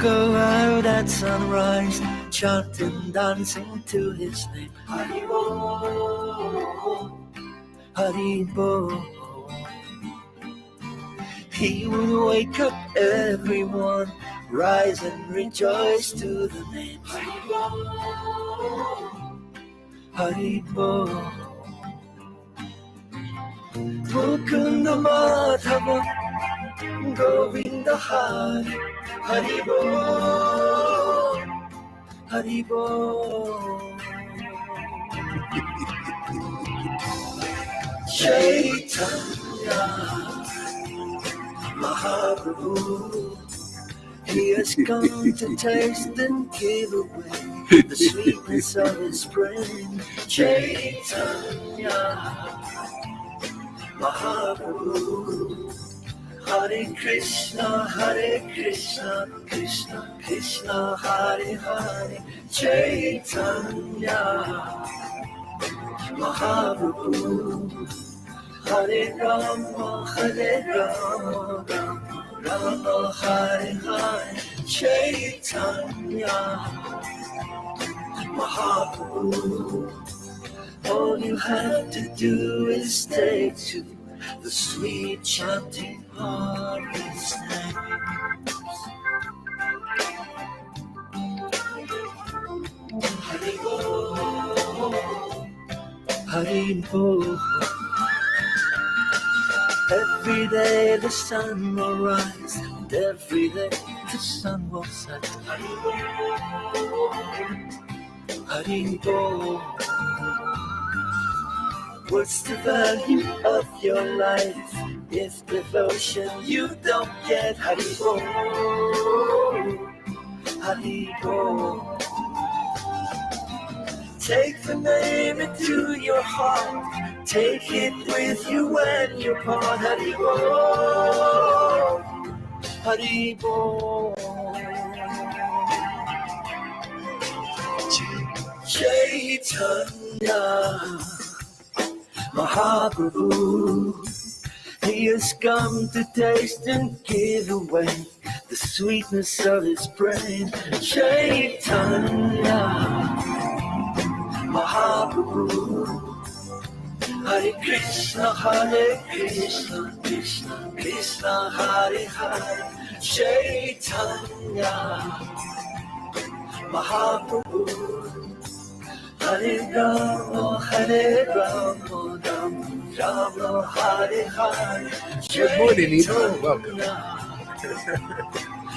go out at sunrise, chanting, dancing to his name. Haribo, Haribo. He would wake up everyone, rise and rejoice to the name. Haribo, Haribo. Mukunda Madhava, Govinda Hari, Haribo, Haribo. Chaitanya Mahaprabhu, he has come to taste and give away the sweetness of his brain. Chaitanya Mahaprabhu, Hare Krishna, Krishna Krishna, Hare Hare. Chaitanya Mahaprabhu, Hare Rama, Rama Hare Hare. Chaitanya Mahaprabhu, all you have to do is take to the sweet chanting of his name. Haribo, Haribo. Every day the sun will rise, and every day the sun will set. Haribo, Haribo. What's the value of your life if devotion you don't get? Haribo, Haribo. Take the name into your heart, take it with you when you part. Haribo, Haribo. Chaitanya Mahaprabhu, he has come to taste and give away the sweetness of his brain. Chaitanya Mahaprabhu, Hare Krishna, Krishna Krishna, Hare Hare. Chaitanya Mahaprabhu, Hare Rama, Rama Hare Hare. Good morning, Eva. Welcome.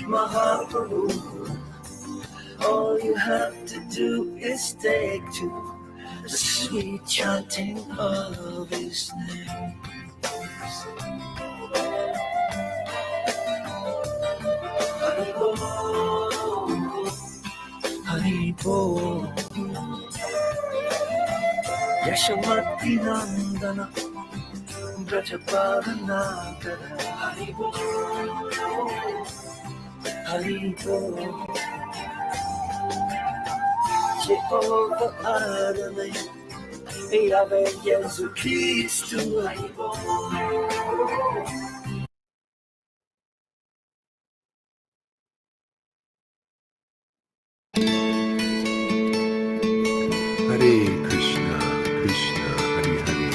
Mahaprabhu, all you have to do is take to the sweet chanting of his name. Haribo, Haribo. Yashamati Nandana Brajapadanagara. Haribo, Haribo. Jehovah Adonai, Yahweh Jesus Christ. Haribo, Hare Krishna, Krishna, Hare Hare.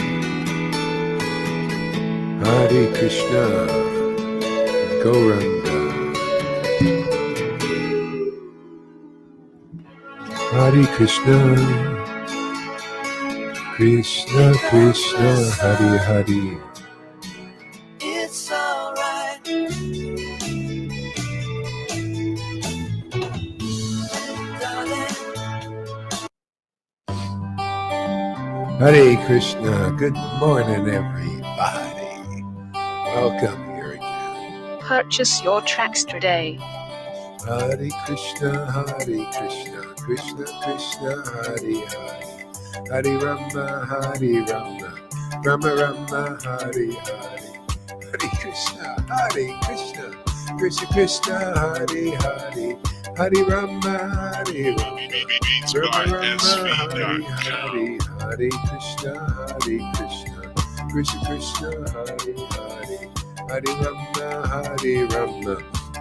Hare Krishna, Gauranga. Hare Krishna, Krishna Krishna, Hare Hare. it's alright. Darling. Hare Krishna, good morning everybody. Welcome here again. Purchase your tracks today. Hare Krishna, Krishna Krishna, Hare Hare. Hare Rama, Rama Rama, Hare Hare. Hare Krishna, Krishna Krishna, Hare Hare. Hare Rama, Rama Rama, Hare Hare. Hare Krishna, Krishna Krishna, Hare Hare. Hare Rama,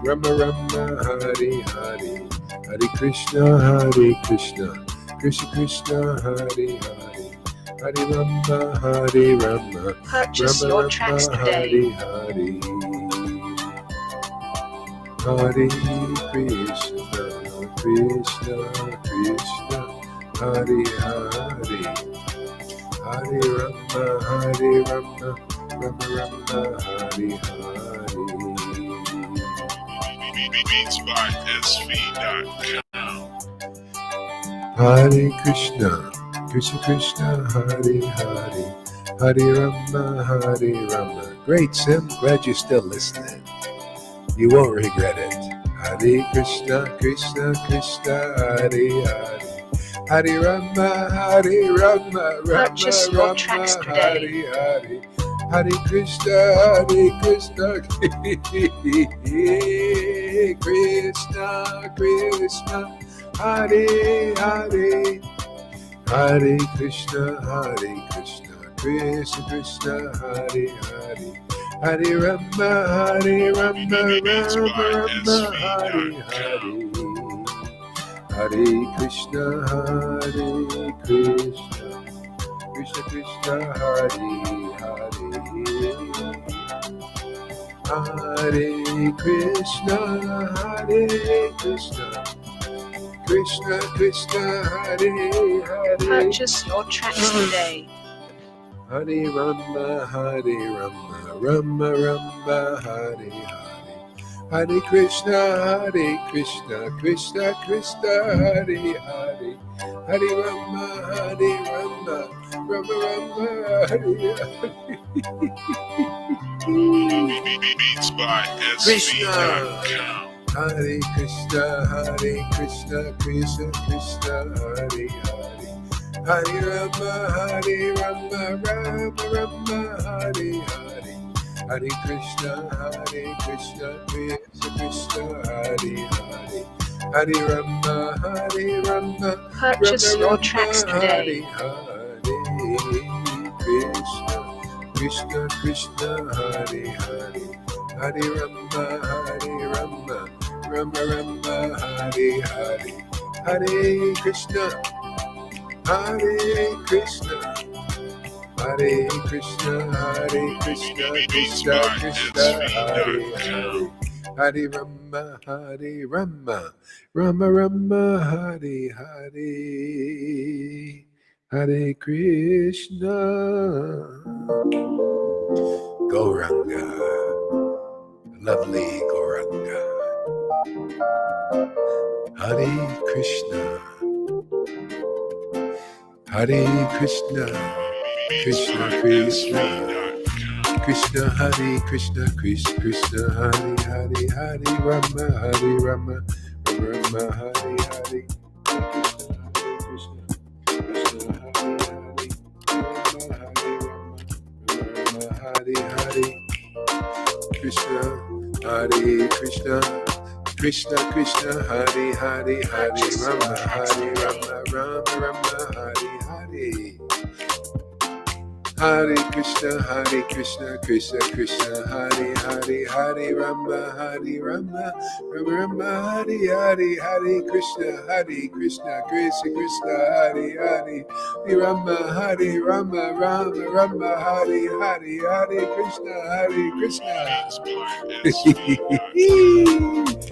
Rama Rama, Hare Hare, Hare Krishna, Krishna Krishna, Hare Hare, Hare Rama, Purchase Rama your Rama, tracks Hare today. Hare, Hare Krishna, Krishna Krishna, Hare Hare, Hare Rama, Rama Rama, Hare Hare. Beats by SV.com. Hare Krishna, Krishna Krishna, Hare Hare, Hare Rama, Hare Rama. Great, Sim. Glad you're still listening. You won't regret it. Hare Krishna, Krishna Krishna, Hare Hare, Hare Rama, Rama Purchase your Rama, tracks Hare today. Hare, Hare Krishna, Krishna Krishna, Hare Hare, Hare Krishna, Krishna Krishna, Hare Hare, Hare Rama, Rama Rama, Hare Hare, Hare Krishna, Krishna Krishna Krishna, Hare Hare, Hare Krishna, Krishna Krishna Krishna, Hare Hare. Purchase your tracks today. Hare Rama, Rama Rama, Hare Hare, Hare Krishna, Krishna Krishna Hare Hare, Hare Rama, Rama Rama, Hare Hare. Beats by SV.com. Hare Krishna, Krishna Krishna Hare Hare, Hare Rama, Rama Rama, Hare Hare, Hare Krishna, Krishna Krishna Hare Hare, Hare Rama, Rama Purchase your Rama, tracks today. Hare Krishna, Krishna Hare Hare, Hare Rama, Rama Rama, Hare Hare, Hare Krishna, Krishna Krishna Krishna Krishna, Hare Hare, Hare Rama, Rama Rama, Hare Hare, Hare Krishna. Gauranga, lovely Gauranga, Hare Krishna, Hare Krishna, Krishna Krishna, Krishna Hare Krishna, Krishna Hare Hare, Hare Rama, Rama Rama, Hare Hare, Krishna Krishna, Hare Hare, Krishna Hare Krishna, Krishna Krishna, Hare Hare, Hare Rama, Rama Rama, Hare Hare, Hare Krishna, Krishna Krishna, Hare Hare, Hare Rama, Rama Rama, Hare Hare, Hare Krishna, Krishna Krishna, Hare Hare, Hare Rama, Rama Rama, Hare Hare, Hare Krishna, Krishna.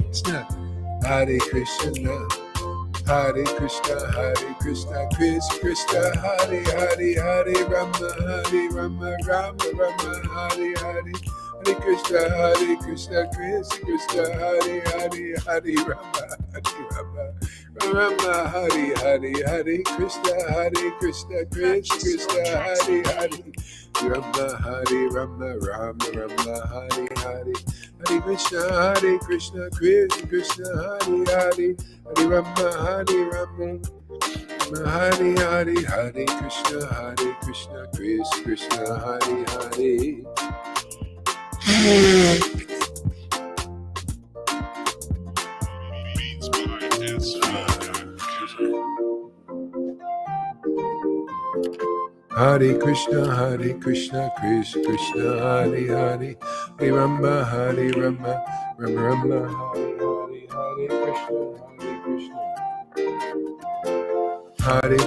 Krishna, Hare Krishna, Hare Krishna, Krishna Krishna, Hare Hare, Hare Rama, Rama Rama, Hare Hare, Hare Krishna, Krishna Krishna, Hare Hare, Hare Rama, Rama Hare Hare, Hare Krishna, Krishna Krishna, Hare Hare, Rama Hare Rama, Rama Hare Hare, Hare Krishna, Krishna Krishna, Hare Hare, Hare Rama, Rama Hare Hare, Hare Krishna, Krishna Krishna, Hare Hare. Hare Krishna, Krishna Krishna, Hare Hare, Hare Rama, Rama Rama, Hare Krishna,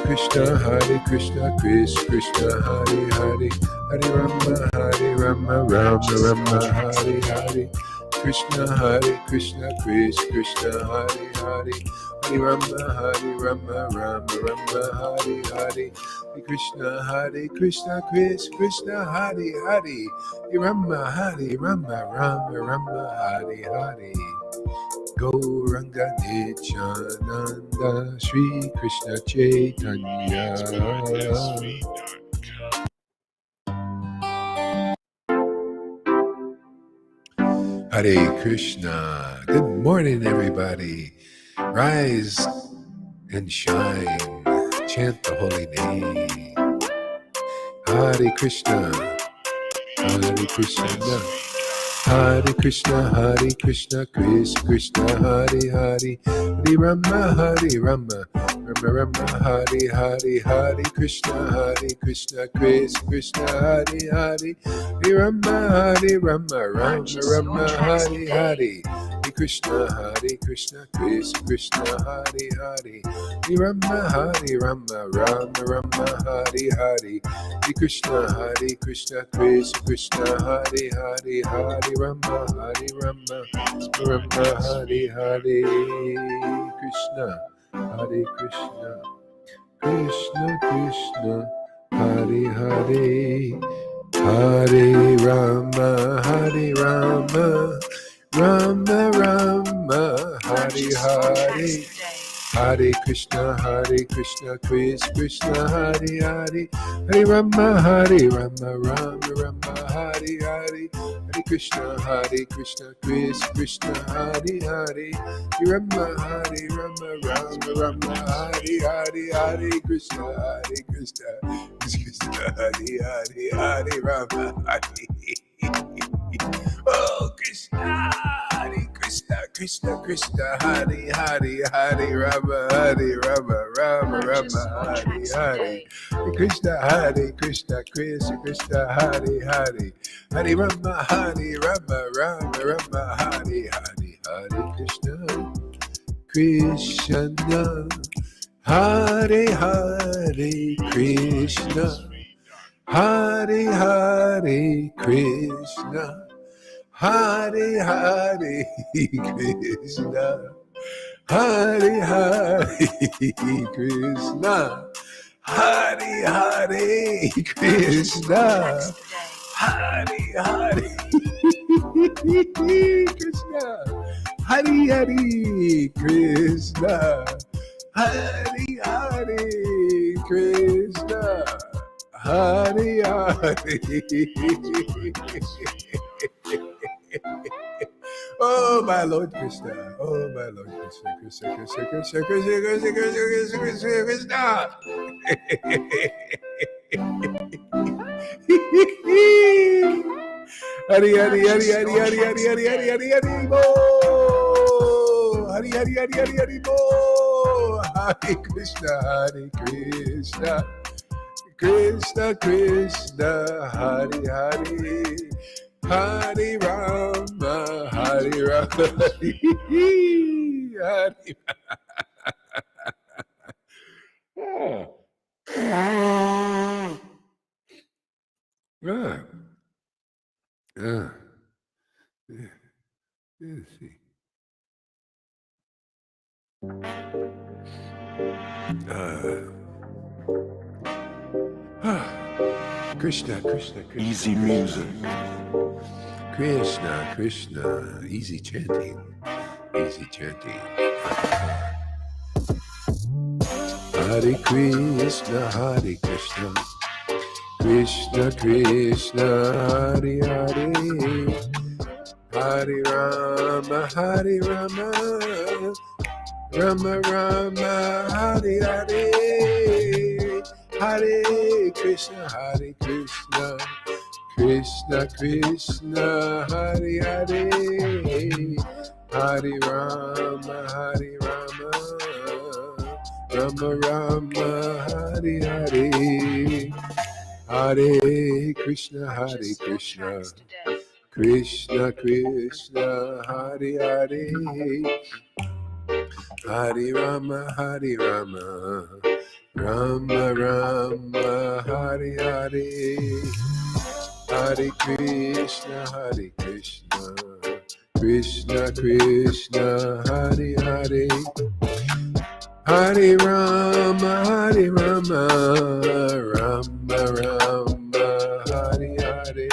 Krishna. Hare Krishna, Krishna Krishna, Hare Hare, Hare Rama, Rama Rama, Hare Hare. Krishna, Krishna Krishna, Hare Hare, Hare Rama, Rama Rama, Hare Hare. Krishna, Krishna Krishna, Hare Hare, Hare Rama, Rama Rama, Hare Hare. Gauranga Nityananda, Shri Krishna Chaitanya. Hare Krishna. Good morning, everybody. Rise and shine. Chant the holy name. Hare Krishna. Hare Krishna. Hare Krishna, Krishna Krishna, Hare Hare, Hare Rama, Rama Rama, Hare Hare, Hare Krishna, Krishna Krishna, Hare Hare, Hare Rama, Rama Rama, Hare Hare. Krishna, Krishna Krishna, Hare Hare, Hare Rama, Rama Rama, Hare Hare. Krishna, Krishna Krishna, Hare Hare, Hare Rama, Rama Hare Hare. Krishna, Krishna, Krishna Krishna, Hare Hare, Hare Rama, Rama Rama, Hare Hare. Hare Krishna, Krishna Krishna, Hare Hare, Hare Rama, Rama Rama, Hare Hare. Hare Krishna, Krishna Krishna, Hare Hare, Hare Rama, Rama Rama, Hare Hare. Hare Krishna, Krishna Hare Hare, Hare Rama, Hare. Oh Krishna, Hare Krishna, Krishna Krishna, Hare Hare, Hare Rama, Rama Rama, Hare Hare. Krishna, Krishna Krishna, Hare Hare, Hare Rama, Rama Rama, Hare Hare. Hare Krishna, Krishna, Hare Hare, Krishna, Hare Hare, Krishna, Hare Hare, Krishna, Hare Hare, Krishna, Hare Hare, Krishna, Hare Hare, Krishna, Hare Hare, Krishna, Hare Hare, Krishna, Hare Hare. Oh my Lord Krishna, oh my Lord Krishna, Krishna Krishna Krishna Krishna Krishna Krishna Krishna Krishna. Hari Hari Hari Hari Hari Hari Hari Hari Hari Hari Bo. Hari Hari Hari Hari Hari Bo. Hare Krishna, Krishna Krishna, Hare Hare, Hare Rama, Hare Rama, Hare Let's see. Krishna, Krishna, Krishna. Easy music. Krishna, Krishna. Easy chanting. Easy chanting. Hare Krishna, Hare Krishna. Krishna, Krishna, Hare Hare. Hare Rama, Rama Rama, Hare Hare. Hare Krishna, Krishna Krishna, Hare Hare. Hare Rama, Rama Rama, Hare Hare. Hare Krishna, Hare Purchase your Krishna, tracks today. Krishna Krishna, Hare Hare, Hare Rama, Hare Rama, Rama Rama, Hare Hare, Hare Krishna, Hare Krishna, Krishna Krishna, Hare Hare, Hare Rama, Hare Rama, Rama Rama, Hare Hare,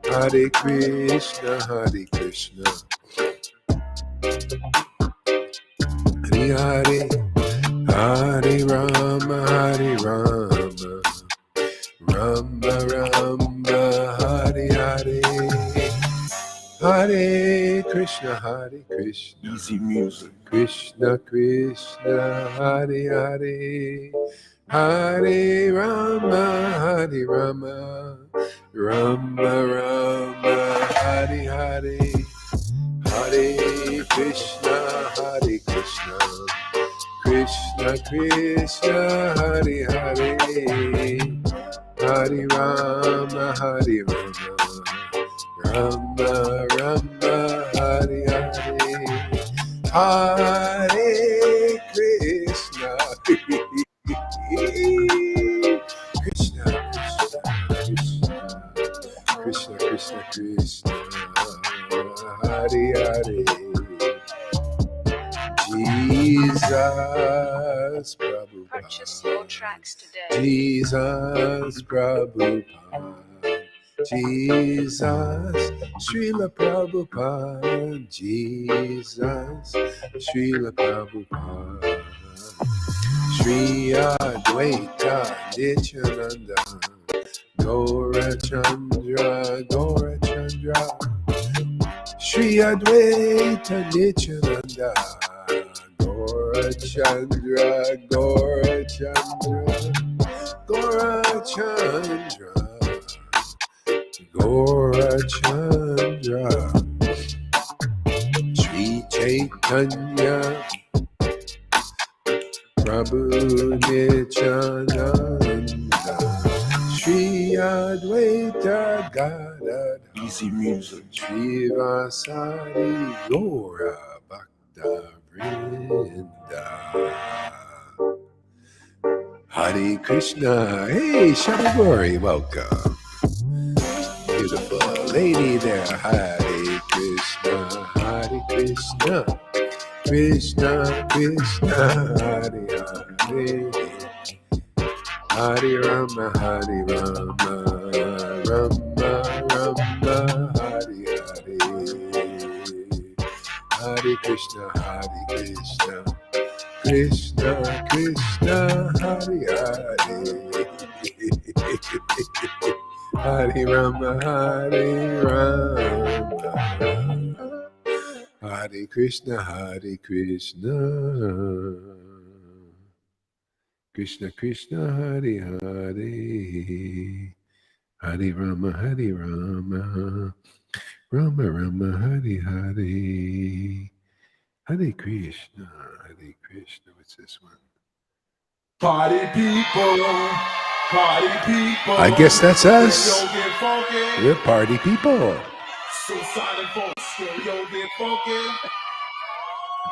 Hare Krishna, Hare Krishna, Hare Hare, Hare Rama, Hare Rama, Rama Rama, Hare Hare, Hare Krishna, Hare Krishna, Easy music. Krishna Krishna, Hare Hare, Hare Rama, Hare Rama, Rama Rama, Hare Hare, Hare Krishna, Hare Krishna, Krishna Krishna, Hare Hare, Hare Rama, Hare Rama, Rama Rama, Hare Hare, Hare Krishna, Krishna Krishna, Krishna Krishna Krishna, Hare Hare, Jesus Purchase your Prabhupada, tracks today. Jesus Prabhupada, Jesus Srila Prabhupada, Jesus Srila Prabhupada, Sri Advaita Nityananda, Gaura Chandra, Gaura Chandra, Sri Advaita Nityananda, Gaura Chandra, Gaura Chandra, Gaura Chandra, Gaura Chandra, Sri Caitanya, Prabhu Nityananda, Sri Advaita Gadadhar, Easy music. Sri Vasari Gaura Bhakta Vrinda. Hare Krishna. Hey, Shabagori, welcome. Beautiful lady there. Hare Krishna, Hare Krishna, Krishna Krishna, Hare Hare, Hare Rama, Hare Rama, Rama Rama, Hare Hare, Hare Krishna, Hare Krishna, Krishna Krishna, Hare Hare, Hare Rama, Hare Rama, Hare Krishna, Hare Krishna, Krishna Krishna, Hare Hare, Hare Rama, Hare Rama, Rama Rama, Hare Hare, Hare Krishna, Hare Krishna. What's this one? Party people. Party people. I guess that's us. Yo, get funky. We're party people. So silent folks. Yo, get funky.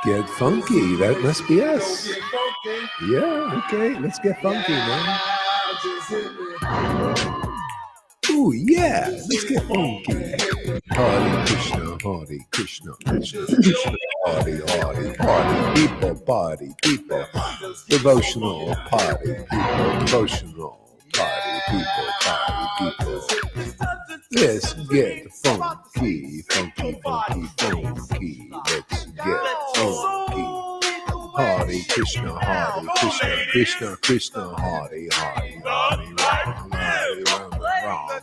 Get funky. That must be us. Yo, get funky. Yeah, okay. Let's get funky, man. Yeah, just hit me. Ooh, yeah. Let's get funky. Hare Krishna, Hare Krishna, Krishna Krishna, Hare Hare, party people, party people, devotional party people, devotional party people, party people. Let's get funky, funky, funky, funky. Let's get funky. Hare Krishna, Hare Krishna, Krishna Krishna, Hare Hare, Hare Rama, Hare Rama, Rama Rama.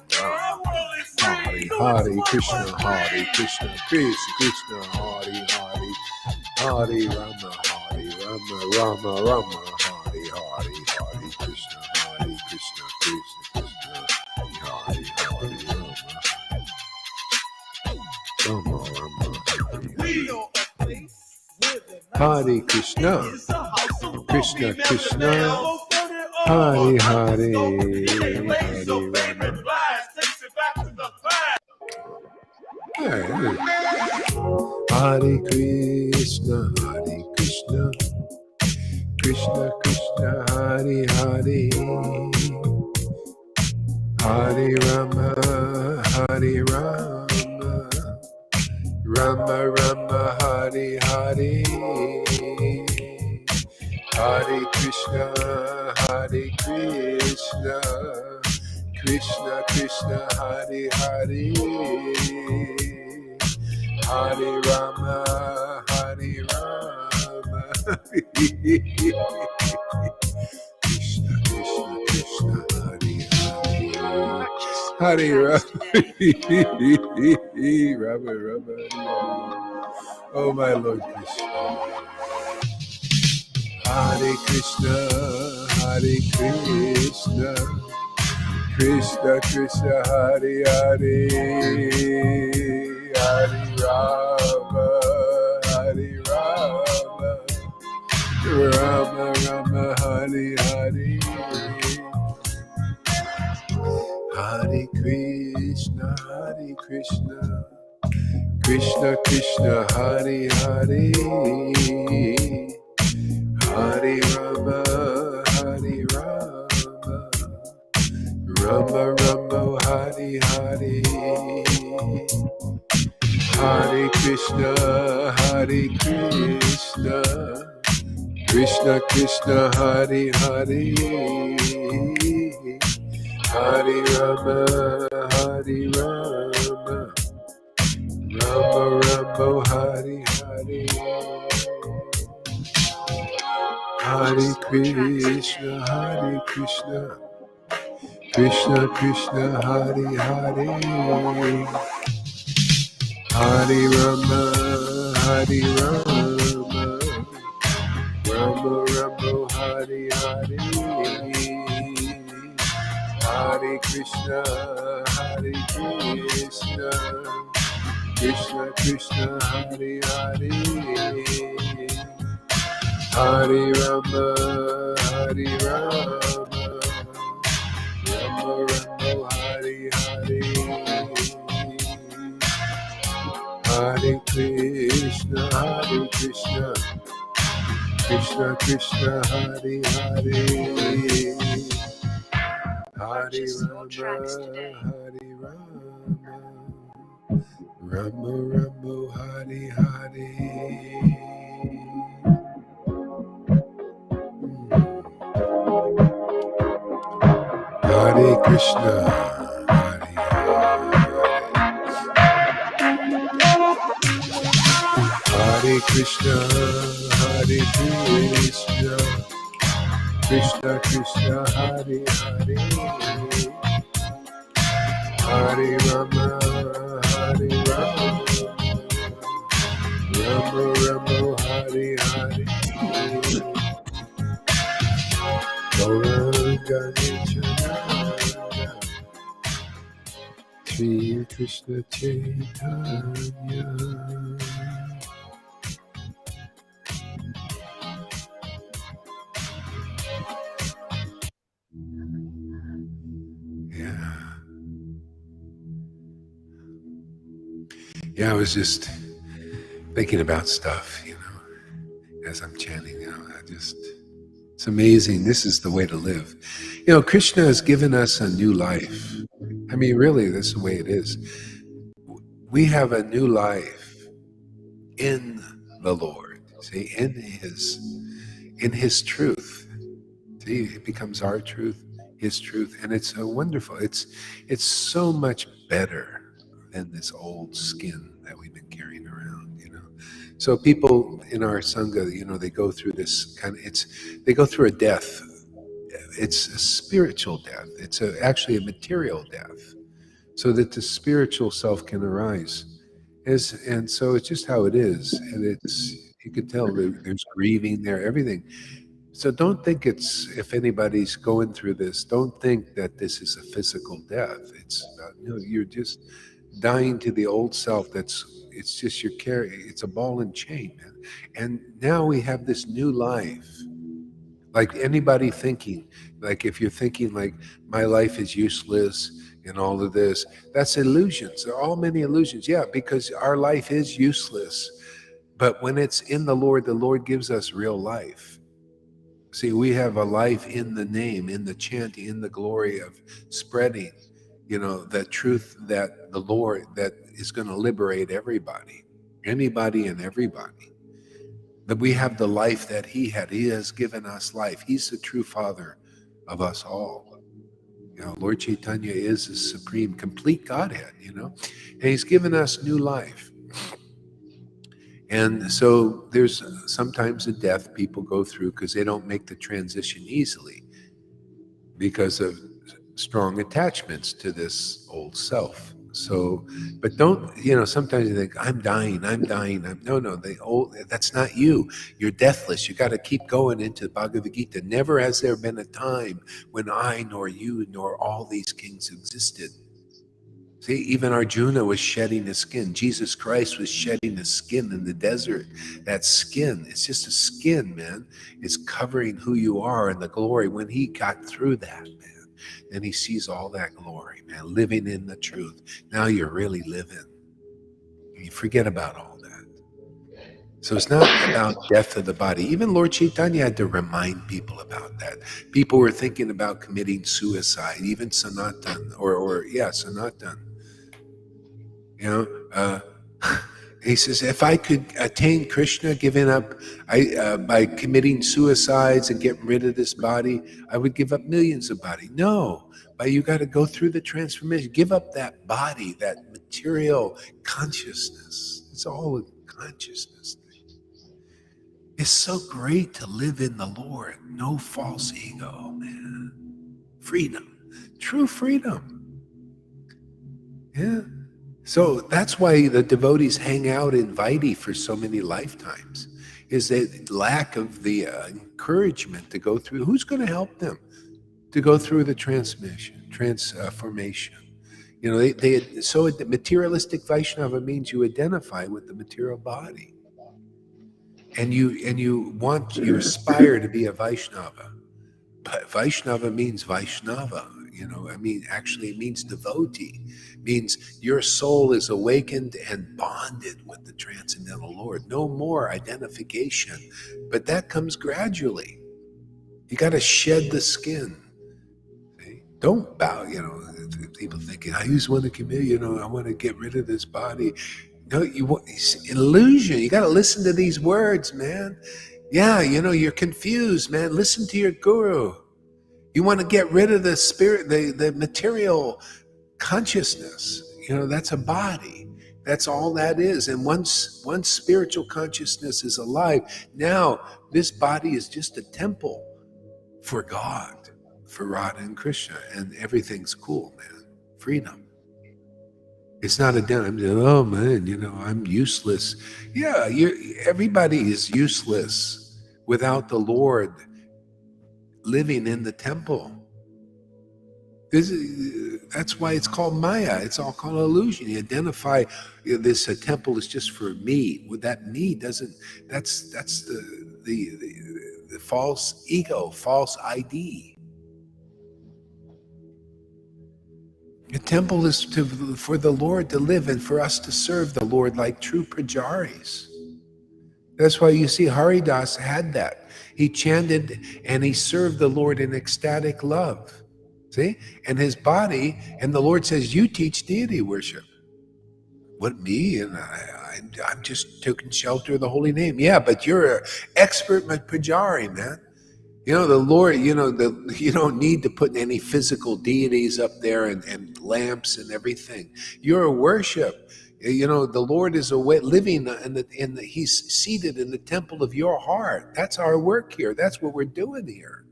Hare Krishna, Hare Krishna, Krishna Krishna, Hare Hare, Hare Rama, Rama Rama, Hare Hare, Hare Krishna, Krishna Krishna, Hare Hare, Rama Rama, Hare Krishna, Krishna Krishna, Hari Hari Hari Rama. Hare Krishna, Hare Krishna, Krishna Krishna, Hare Hare, Hare Rama, Hare Rama, Rama Rama, Hare Hare, Hare Krishna, Hare Krishna, Krishna Krishna, Hare Hare, Hare Rama, Hare Rama, Krishna Krishna, Krishna Hare Hare, Purchase your Hare tracks Rama, today. Rama Rama, Hare. Oh my Lord Krishna. Hare Krishna, Hare Krishna, Krishna Krishna, Hare Hare, Hare Rama, Hare Rama, Rama Rama, Hare Hare, Hare Krishna, Hare Krishna, Krishna Krishna, Hare Hare, Hare Rama, Hare Rama, Rama Rama, Hare Hare, Hare Krishna, Hare Krishna, Krishna Krishna, Hare Hare, Hare Rama, Hare Rama, Rama Rama, Hare Hare, Hare Krishna, Hare Krishna, Krishna Krishna, Hare Hare, Hare Rama, Hare Rama, Rama Rama, Hare Hare, Hare Krishna, Hare Krishna, Krishna Krishna, Hare Hare, Hare Rama, Hare Rama, Rama Rama, Hare Hare, Hare Krishna, Hare Krishna, Krishna Krishna, Hare Hare, Hare Purchase your tracks Rama, today. Hare Rama, Rama Rama, Hare Hare. Hare Krishna, Hare Hare Krishna, Hare Krishna, Krishna Krishna, Hare Hare, Hare Rama, Hare Rama, Rama Rama, Hare Hare, Gauranga Nityananda, Sri Krishna Chaitanya. Yeah, I was just thinking about stuff, as I'm chanting, it's amazing. This is the way to live. Krishna has given us a new life. I mean, really, that's the way it is. We have a new life in the Lord, see, in his truth. See, it becomes our truth, his truth, and it's a wonderful. It's so much better than this old skin that we've been carrying around. So people in our sangha, they go through this they go through a death. It's a spiritual death. It's actually a material death, so that the spiritual self can arise. And so it's just how it is, and you can tell there's grieving there, everything. So don't think if anybody's going through this, don't think that this is a physical death. It's you're just dying to the old self. It's just you're carrying. It's a ball and chain, man. And now we have this new life. Like anybody thinking, like if you're thinking like my life is useless and all of this, that's illusions. There are all many illusions. Yeah, because our life is useless. But when it's in the Lord gives us real life. See, we have a life in the name, in the chanting, in the glory of spreading, the truth that the Lord that is going to liberate everybody, anybody and everybody. That we have the life that He had. He has given us life. He's the true Father of us all. Lord Caitanya is the supreme, complete Godhead, and He's given us new life. And so there's sometimes a death people go through because they don't make the transition easily because of strong attachments to this old self. So, but don't, sometimes you think, I'm dying. No, that's not you. You're deathless. You got to keep going into the Bhagavad Gita. Never has there been a time when I, nor you, nor all these kings existed. See, even Arjuna was shedding his skin. Jesus Christ was shedding his skin in the desert. That skin, it's just a skin, man. It's covering who you are and the glory. When he got through that, man, then he sees all that glory, man, living in the truth. Now you're really living. You forget about all that. So it's not about death of the body. Even Lord Caitanya had to remind people about that. People were thinking about committing suicide, even Sanatan, Sanatan. He says, if I could attain Krishna, giving up, by committing suicides and getting rid of this body, I would give up millions of bodies. No, but you got to go through the transformation. Give up that body, that material consciousness. It's all a consciousness thing. It's so great to live in the Lord. No false ego, man. Freedom, true freedom. Yeah. So that's why the devotees hang out in Vaidhi for so many lifetimes, is that lack of the encouragement to go through. Who's going to help them to go through the transformation? So the materialistic Vaishnava means you identify with the material body, and you aspire to be a Vaishnava. But Vaishnava means Vaishnava. Actually it means devotee. It means your soul is awakened and bonded with the transcendental Lord. No more identification. But that comes gradually. You got to shed the skin. See? Don't bow, people thinking, I just want to commit, I want to get rid of this body. No, it's illusion. You got to listen to these words, man. Yeah, you're confused, man. Listen to your guru. You want to get rid of the spirit, the material consciousness. That's a body. That's all that is. And once spiritual consciousness is alive, now this body is just a temple for God, for Radha and Krishna, and everything's cool, man. Freedom. It's not a den. Oh man, I'm useless. Yeah, everybody is useless without the Lord living in the temple. That's why it's called Maya. It's all called illusion. You identify this temple is just for me. With that me doesn't. That's the false ego, false ID. The temple is for the Lord to live and for us to serve the Lord like true pujaris. That's why you see Haridas had that. He chanted and he served the Lord in ecstatic love. See? And his body, and the Lord says, you teach deity worship. What, me? And I'm just taking shelter of the holy name. Yeah, but you're an expert pujari, man. The Lord, you don't need to put any physical deities up there and lamps and everything. You're a worship. The Lord is living He's seated in the temple of your heart. That's our work here. That's what we're doing here.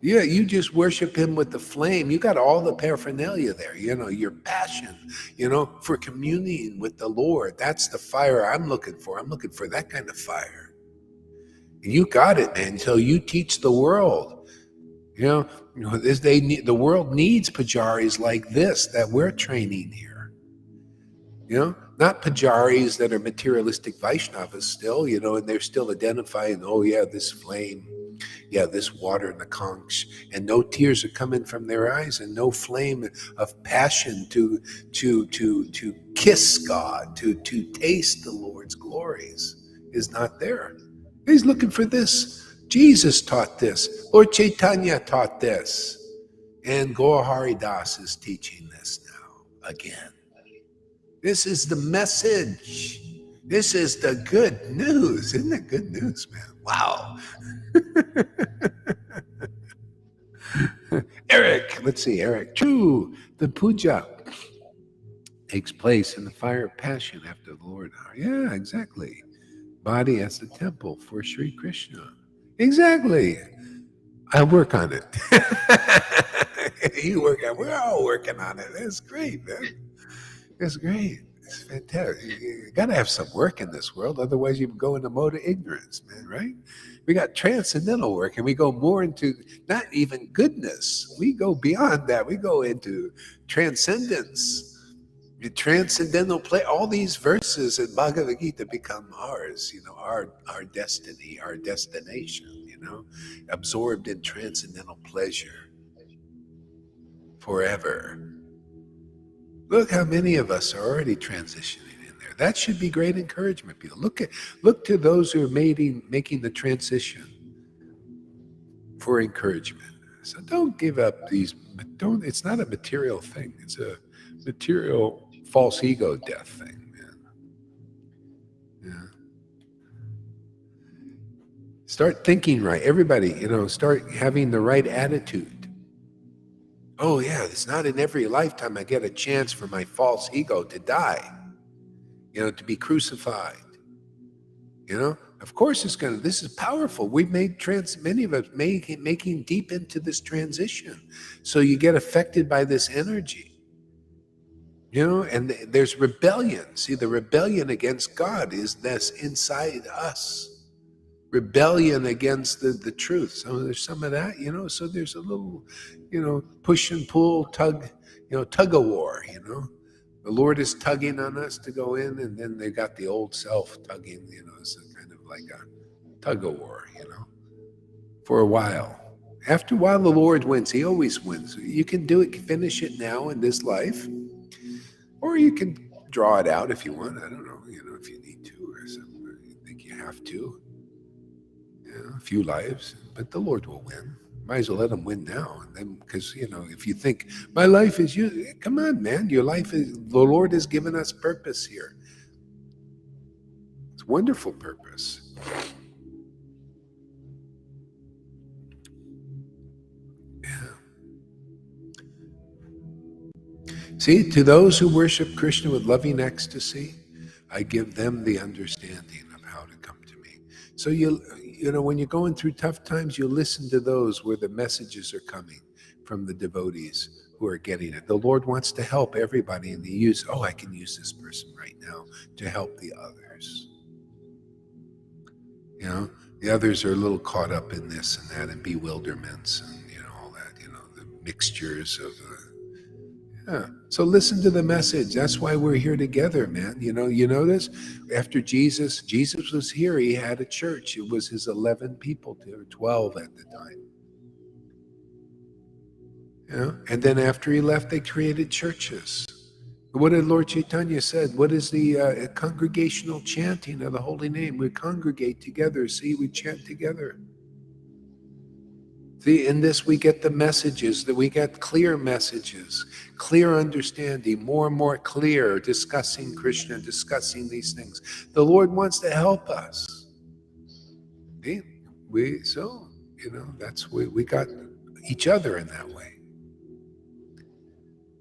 Yeah, you just worship him with the flame. You got all the paraphernalia there, your passion, for communing with the Lord. That's the fire I'm looking for. I'm looking for that kind of fire. You got it, man, until you teach the world. The world needs pujaris like this that we're training here. not pujaris that are materialistic Vaishnavas still, and they're still identifying, oh yeah, this flame, yeah, this water in the conch, and no tears are coming from their eyes, and no flame of passion to kiss God, to taste the Lord's glories is not there. He's looking for this. Jesus taught this. Lord Caitanya taught this. And Gaur Hari Das is teaching this now again. This is the message. This is the good news. Isn't it good news, man? Wow. Eric, let's see, Eric. True, the puja takes place in the fire of passion after the Lord. Yeah, exactly. Body as the temple for Sri Krishna. Exactly. I work on it. You work on it. We're all working on it. That's great, man. That's great. It's fantastic. You got to have some work in this world. Otherwise, you go into mode of ignorance, man, right? We got transcendental work, and we go more into not even goodness. We go beyond that. We go into transcendence. The transcendental play, all these verses in Bhagavad Gita become ours, our destiny, our destination, absorbed in transcendental pleasure forever. Look how many of us are already transitioning in there. That should be great encouragement, people. Look to those who are making the transition for encouragement. So don't give up these. It's not a material thing. It's a material false ego death thing, man. Yeah. Start thinking right. Everybody, start having the right attitude. Oh yeah, it's not in every lifetime I get a chance for my false ego to die, to be crucified. Of course this is powerful. We've made many of us making deep into this transition. So you get affected by this energy. And there's rebellion. See, the rebellion against God is this inside us. Rebellion against the truth. So there's some of that, so there's a little, push and pull, tug of war, The Lord is tugging on us to go in, and then they got the old self tugging, it's kind of like a tug of war, for a while. After a while, the Lord wins. He always wins. You can do it, finish it now in this life, or you can draw it out if you want. I don't know, if you need to or something. You think you have to. A few lives, but the Lord will win. Might as well let him win now. And then, because, if you think, my life is you, come on, man. Your life is, the Lord has given us purpose here. It's wonderful purpose. See, to those who worship Krishna with loving ecstasy, I give them the understanding of how to come to me. So when you're going through tough times, you listen to those where the messages are coming from the devotees who are getting it. The Lord wants to help everybody, and I can use this person right now to help the others. The others are a little caught up in this and that and bewilderments and all that, the mixtures of So listen to the message. That's why we're here together, man. You know this? After Jesus was here, he had a church. It was his 11 people, or 12 at the time. And then after he left, they created churches. What did Lord Caitanya said? What is the congregational chanting of the holy name? We congregate together. See, we chant together. See, in this we get the messages, that we get clear messages, clear understanding, more and more clear, discussing Krishna, discussing these things. The Lord wants to help us. See? We got each other in that way.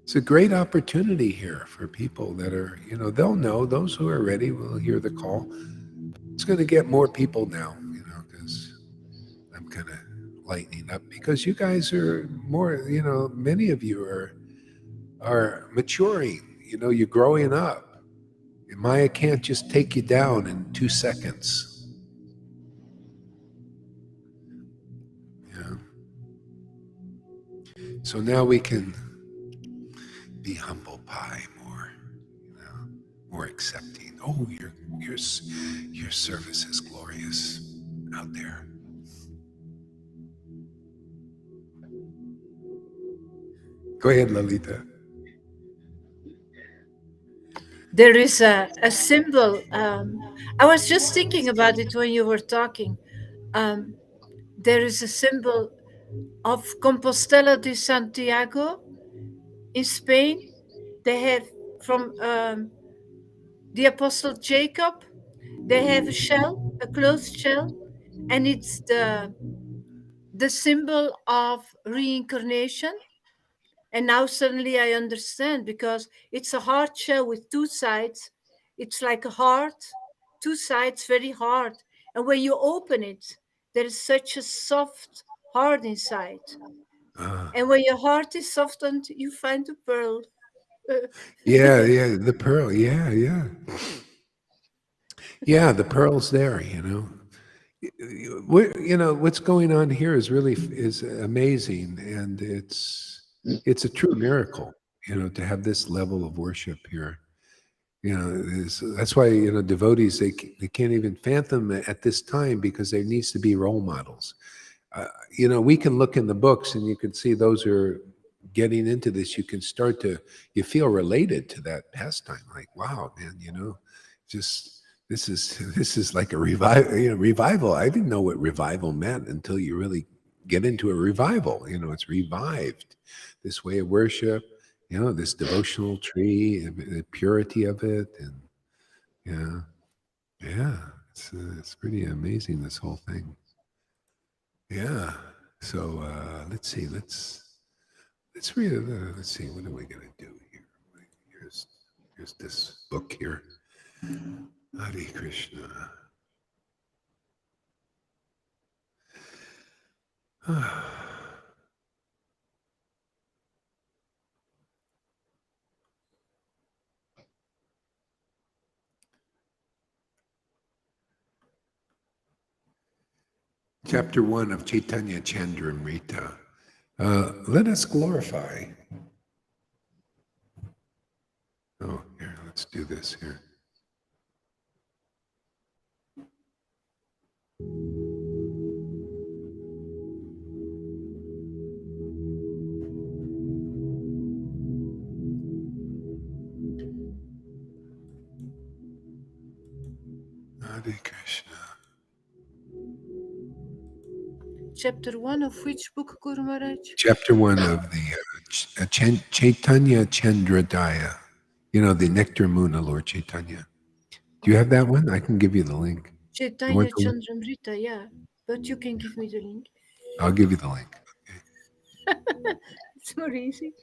It's a great opportunity here for people that are, they'll know, those who are ready will hear the call. It's going to get more people now, because I'm kind of lightening up, because you guys are more, many of you are maturing, you're growing up. Maya can't just take you down in 2 seconds. So now we can be humble pie more, more accepting. Oh, your service is glorious out there. Go ahead, Lalita. There is a symbol. I was just thinking about it when you were talking. There is a symbol of Compostela de Santiago in Spain. They have from the Apostle Jacob. They have a shell, a closed shell, and it's the symbol of reincarnation. And now suddenly I understand, because it's a hard shell with two sides. It's like a heart, two sides, very hard. And when you open it, there is such a soft heart inside. And when your heart is softened, you find a pearl. Yeah, the pearl. Yeah. Yeah, the pearl's there, what's going on here is amazing, and it's a true miracle, to have this level of worship here. That's why devotees they can't even fathom it at this time, because there needs to be role models. We can look in the books and you can see those who are getting into this. You feel related to that pastime. Like, wow, man, just this is like a revival. I didn't know what revival meant until you really get into a revival. It's revived, this way of worship. This devotional tree, and the purity of it, and it's pretty amazing, this whole thing. Yeah. So let's see. Let's read. Let's see. What are we gonna do here? Here's this book here. Hare Krishna. Chapter 1 of Chaitanya Chandramrita. Let us glorify. Oh, here, let's do this here. Hare Krishna. Chapter 1 of which book, Guru Maharaj? Chapter 1 of the Chaitanya Chandradaya. The Nectar Moon of Lord Chaitanya. Do you have that one? I can give you the link. Chaitanya Chandramrita, yeah. But you can give me the link. I'll give you the link. Okay. It's more easy.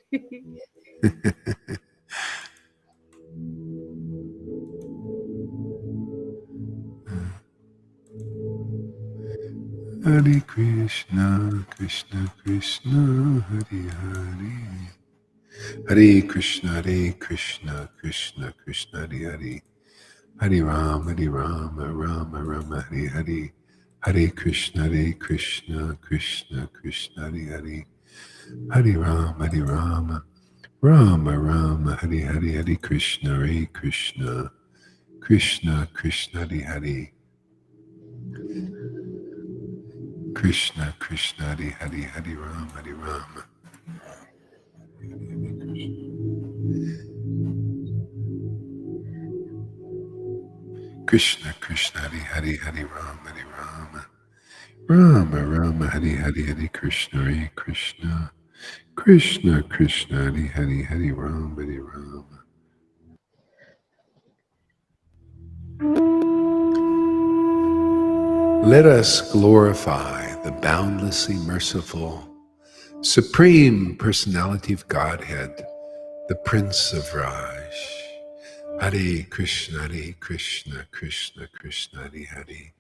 Hare Krishna, Krishna Krishna, Hare Hare. Hare Krishna, Krishna Krishna, Hare Hare. Hare Rama, Rama Rama, Hare Hare. Hare Krishna, Krishna Krishna, Hare Hare. Hare Rama, Rama Rama, Hare Hare. Hare Krishna, Krishna Krishna, Hare Hare. Krishna Krishna, Hare Hare. Hare Rama, Krishna Krishna, Hare Hare. Rama, Rama, Hare Hare. Hare Krishna, Krishna Krishna, Hare Hare. Hare Rama, Let us glorify the boundlessly merciful, Supreme Personality of Godhead, the Prince of Raj. Hare Krishna, Krishna Krishna, Hare Hare.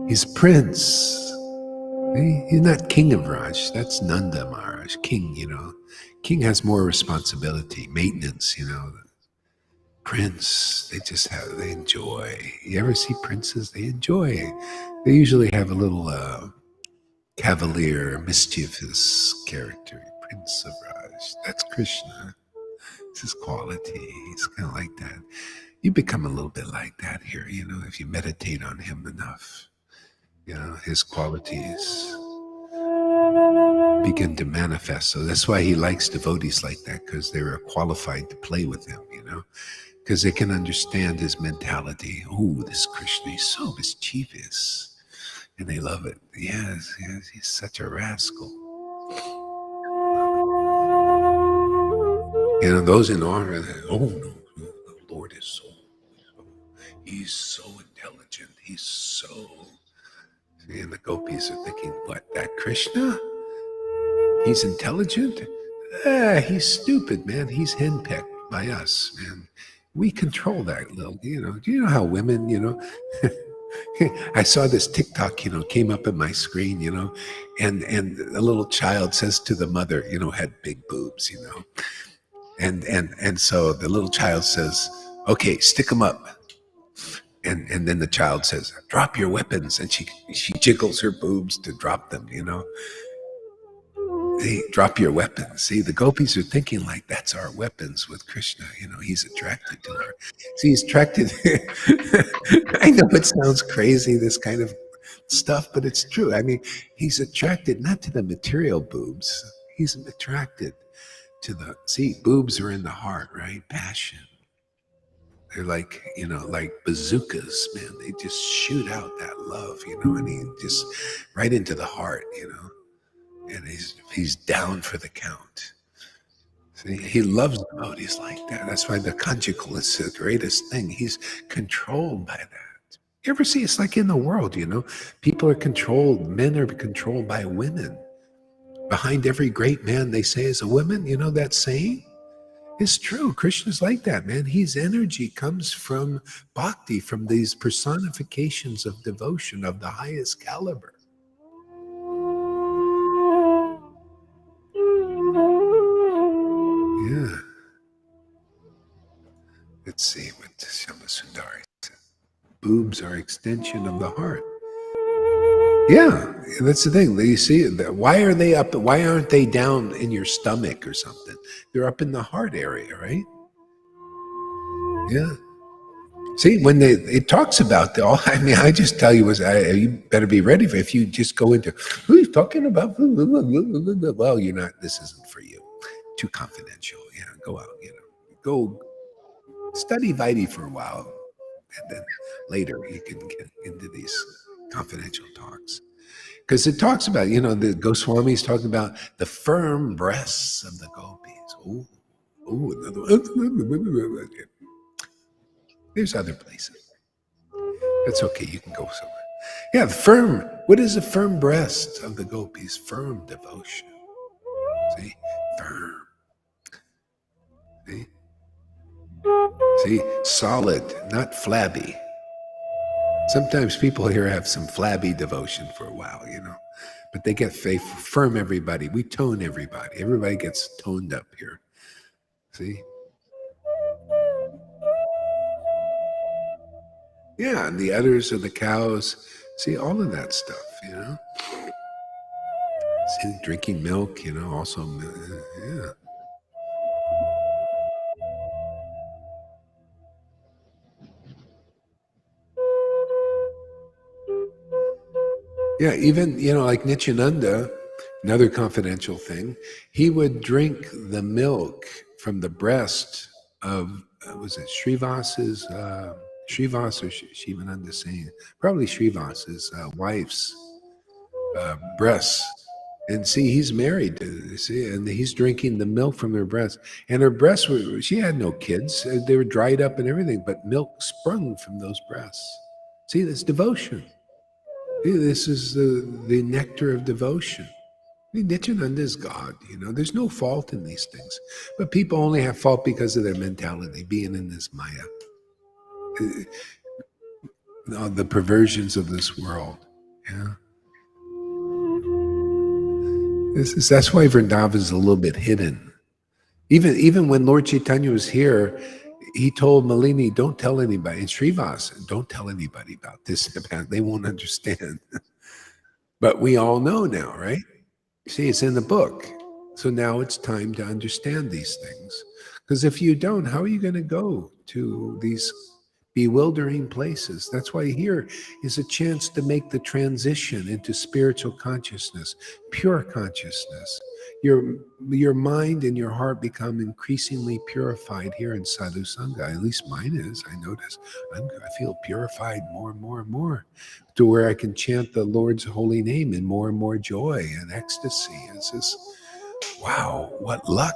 He's Prince. He's not King of Raj. That's Nanda Maharaj. King, King has more responsibility, maintenance, Prince, they enjoy. You ever see princes? They enjoy. They usually have a little cavalier, mischievous character. Prince of Raj. That's Krishna. It's his quality. He's kind of like that. You become a little bit like that here, if you meditate on him enough. His qualities begin to manifest. So that's why he likes devotees like that, because they're qualified to play with him, because they can understand his mentality. Oh, this Krishna is so mischievous. And they love it. Yes, he's such a rascal. Those in awe are like, oh no, the Lord is he's so intelligent. He's so. See, and the gopis are thinking, what, that Krishna? He's intelligent? He's stupid, man. He's henpecked by us, man. We control that little, do you know how women, I saw this TikTok, came up in my screen, and a little child says to the mother, had big boobs, and so the little child says, okay, stick them up. And then the child says, drop your weapons. And she jiggles her boobs to drop them, Hey, drop your weapons. See, the gopis are thinking like that's our weapons with Krishna. He's attracted to her. See, he's attracted. I know it sounds crazy, this kind of stuff, but it's true. I mean, he's attracted not to the material boobs. He's attracted to boobs are in the heart, right? Passion. They're like, like bazookas, man. They just shoot out that love, and he just right into the heart, and he's down for the count. See, he loves devotees like that. That's why the conjugal is the greatest thing. He's controlled by that. You ever see, it's like in the world, people are controlled, men are controlled by women. Behind every great man, they say, is a woman. You know that saying? It's true. Krishna's like that, man. His energy comes from bhakti, from these personifications of devotion of the highest caliber. Yeah. Let's see what Shama Sundari said. Boobs are extension of the heart. Yeah, that's the thing. You see, why are they up? Why aren't they down in your stomach or something? They're up in the heart area, right? Yeah. See, when it talks about I just tell you, you better be ready for if you just go into who's talking about. Well, you're not. This isn't for you. Too confidential. Yeah, go out. Go study Vaidhi for a while, and then later you can get into these confidential talks. Because it talks about, the Goswami's talking about the firm breasts of the gopis. There's other places. That's okay. You can go somewhere. Yeah, firm. What is the firm breast of the gopis? Firm devotion. See? Firm. See? See? Solid, not flabby. Sometimes people here have some flabby devotion for a while, but they get faithful, firm everybody. We tone everybody. Everybody gets toned up here. See? Yeah, and the udders of the cows. See, all of that stuff, See, drinking milk, also, yeah. Yeah, even, like Nityananda, another confidential thing, he would drink the milk from the breast of, was it Srivas's, Srivas or Shivananda saying, probably Srivas's wife's breasts. And see, he's married, and he's drinking the milk from her breast. And her breasts she had no kids. They were dried up and everything, but milk sprung from those breasts. See, that's devotion. This is the nectar of devotion. Nityananda is God, There's no fault in these things. But people only have fault because of their mentality, being in this Maya. The perversions of this world. Yeah. That's why Vrindavan is a little bit hidden. Even when Lord Caitanya was here, he told Malini, don't tell anybody. And Srivas, don't tell anybody about this. They won't understand. But we all know now, right? See, it's in the book. So now it's time to understand these things. Because if you don't, how are you going to go to these bewildering places? That's why here is a chance to make the transition into spiritual consciousness, pure consciousness. Your mind and your heart become increasingly purified here in Sadhu Sangha. At least mine is. I notice I feel purified more and more and more, to where I can chant the Lord's holy name in more and more joy and ecstasy. It's just, wow, what luck.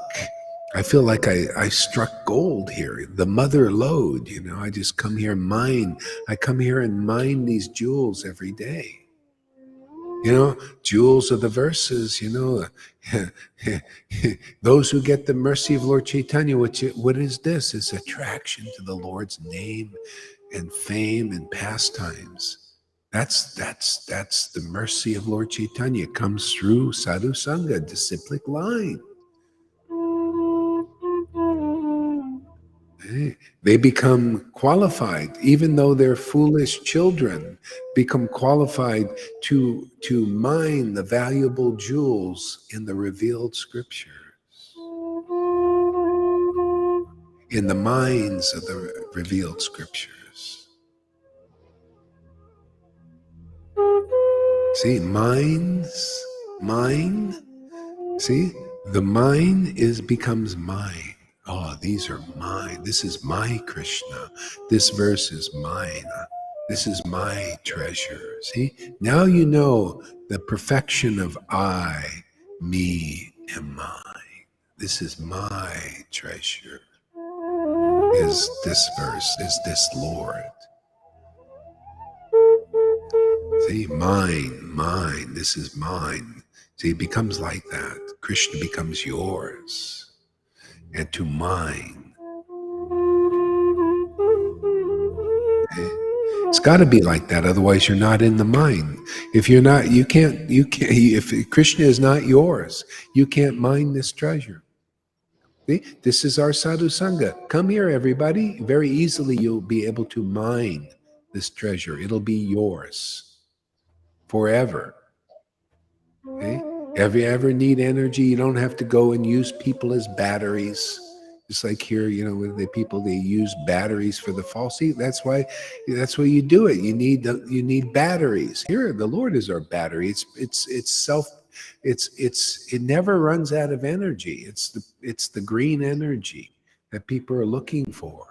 I feel like I struck gold here. The mother lode, I just come here and mine. I come here and mine these jewels every day. Jewels of the verses, those who get the mercy of Lord Caitanya, what is this? It's attraction to the Lord's name and fame and pastimes. That's the mercy of Lord Caitanya. It comes through Sadhu Sangha, disciplic line. They become qualified, even though they're foolish children, become qualified to mine the valuable jewels in the revealed scriptures, in the minds of the revealed scriptures. See, mind. See, the mind becomes mine. Oh, these are mine. This is my Krishna. This verse is mine. This is my treasure. See, now you know the perfection of I, me, and mine. This is my treasure. Is this verse, is this Lord. See, mine, this is mine. See, it becomes like that. Krishna becomes yours. And to mine. It's got to be like that, otherwise you're not in the mind. If you're not, you can't, if Krishna is not yours, you can't mine this treasure. See? This is our Sadhu Sangha. Come here, everybody. Very easily you'll be able to mine this treasure. It'll be yours forever. Okay? If you ever need energy, you don't have to go and use people as batteries. Just like here, with the people, they use batteries for the false. See, that's why you do it. You need batteries. Here, the Lord is our battery. It never runs out of energy. It's the green energy that people are looking for.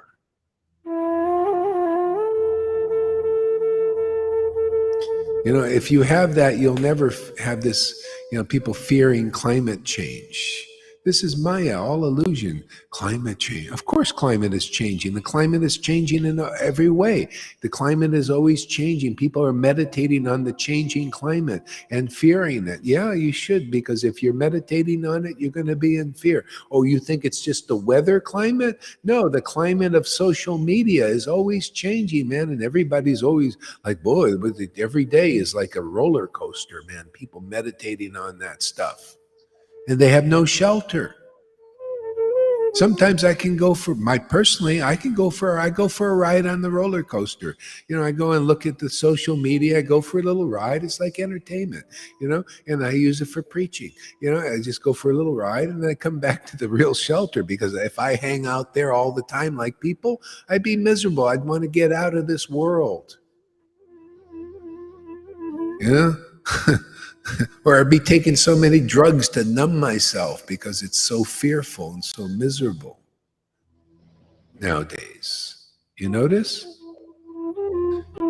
If you have that, you'll never have this, people fearing climate change. This is Maya, all illusion. Climate change. Of course, climate is changing. The climate is changing in every way. The climate is always changing. People are meditating on the changing climate and fearing it. Yeah, you should, because if you're meditating on it, you're going to be in fear. Oh, you think it's just the weather climate? No, the climate of social media is always changing, man. And everybody's always like, boy, every day is like a roller coaster, man. People meditating on that stuff. And they have no shelter. Sometimes I can go for I go for a ride on the roller coaster. I go and look at the social media. I go for a little ride. It's like entertainment, and I use it for preaching. I just go for a little ride and then I come back to the real shelter, because if I hang out there all the time like people, I'd be miserable. I'd want to get out of this world. Or I'd be taking so many drugs to numb myself because it's so fearful and so miserable nowadays. You notice?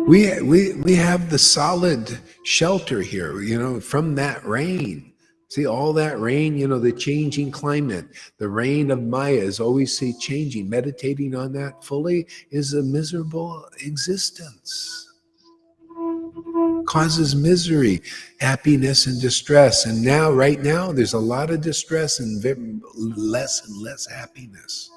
We have the solid shelter here, from that rain. See, all that rain, the changing climate, the rain of Maya is always changing. Meditating on that fully is a miserable existence. Causes misery, happiness, and distress. And right now, there's a lot of distress and less happiness.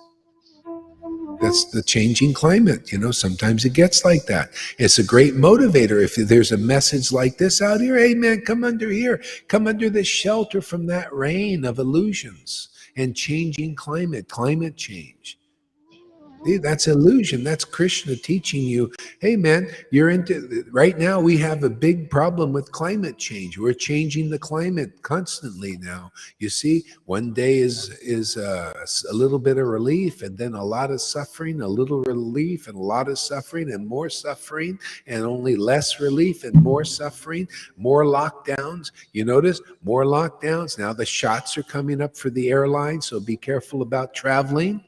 That's the changing climate. Sometimes it gets like that. It's a great motivator. If there's a message like this out here, hey man, come under here. Come under this shelter from that rain of illusions and changing climate change. See, that's illusion. That's Krishna teaching you, hey man, you're into right now. We have a big problem with climate change. We're changing the climate constantly now. You see, one day is a little bit of relief, and then a lot of suffering, a little relief, and a lot of suffering, and more suffering, and only less relief and more suffering, more lockdowns. You notice more lockdowns. Now the shots are coming up for the airlines, so be careful about traveling.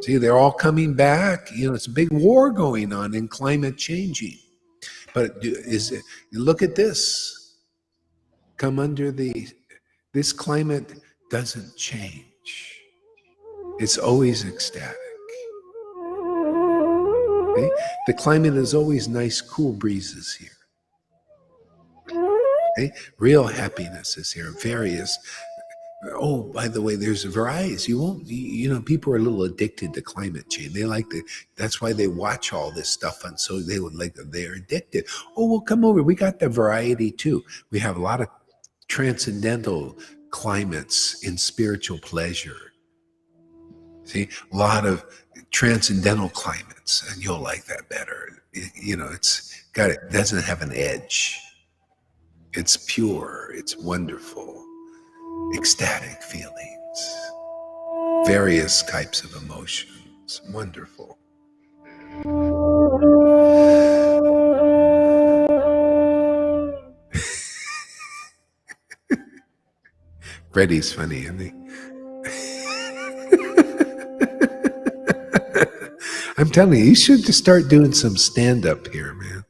See, they're all coming back. You know, it's a big war going on in climate changing. But look at this. Come under this climate doesn't change. It's always ecstatic. Okay? The climate is always nice, cool breezes here. Okay? Real happiness is here. Various. Oh, by the way, there's varieties. You won't, you know, people are a little addicted to climate change. They like to, that's why they watch all this stuff. And so they're addicted. Oh, well, come over. We got the variety too. We have a lot of transcendental climates in spiritual pleasure. See, a lot of transcendental climates, and you'll like that better. You know, it doesn't have an edge. It's pure. It's wonderful. Ecstatic feelings, various types of emotions. Wonderful. Freddie's funny, isn't he? I'm telling you should just start doing some stand-up here, man.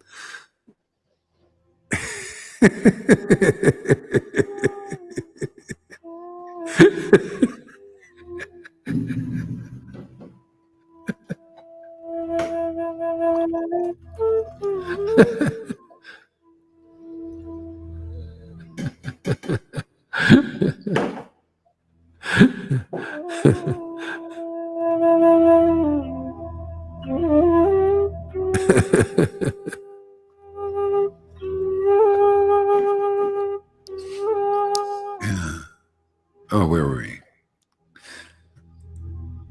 Oh, where were we?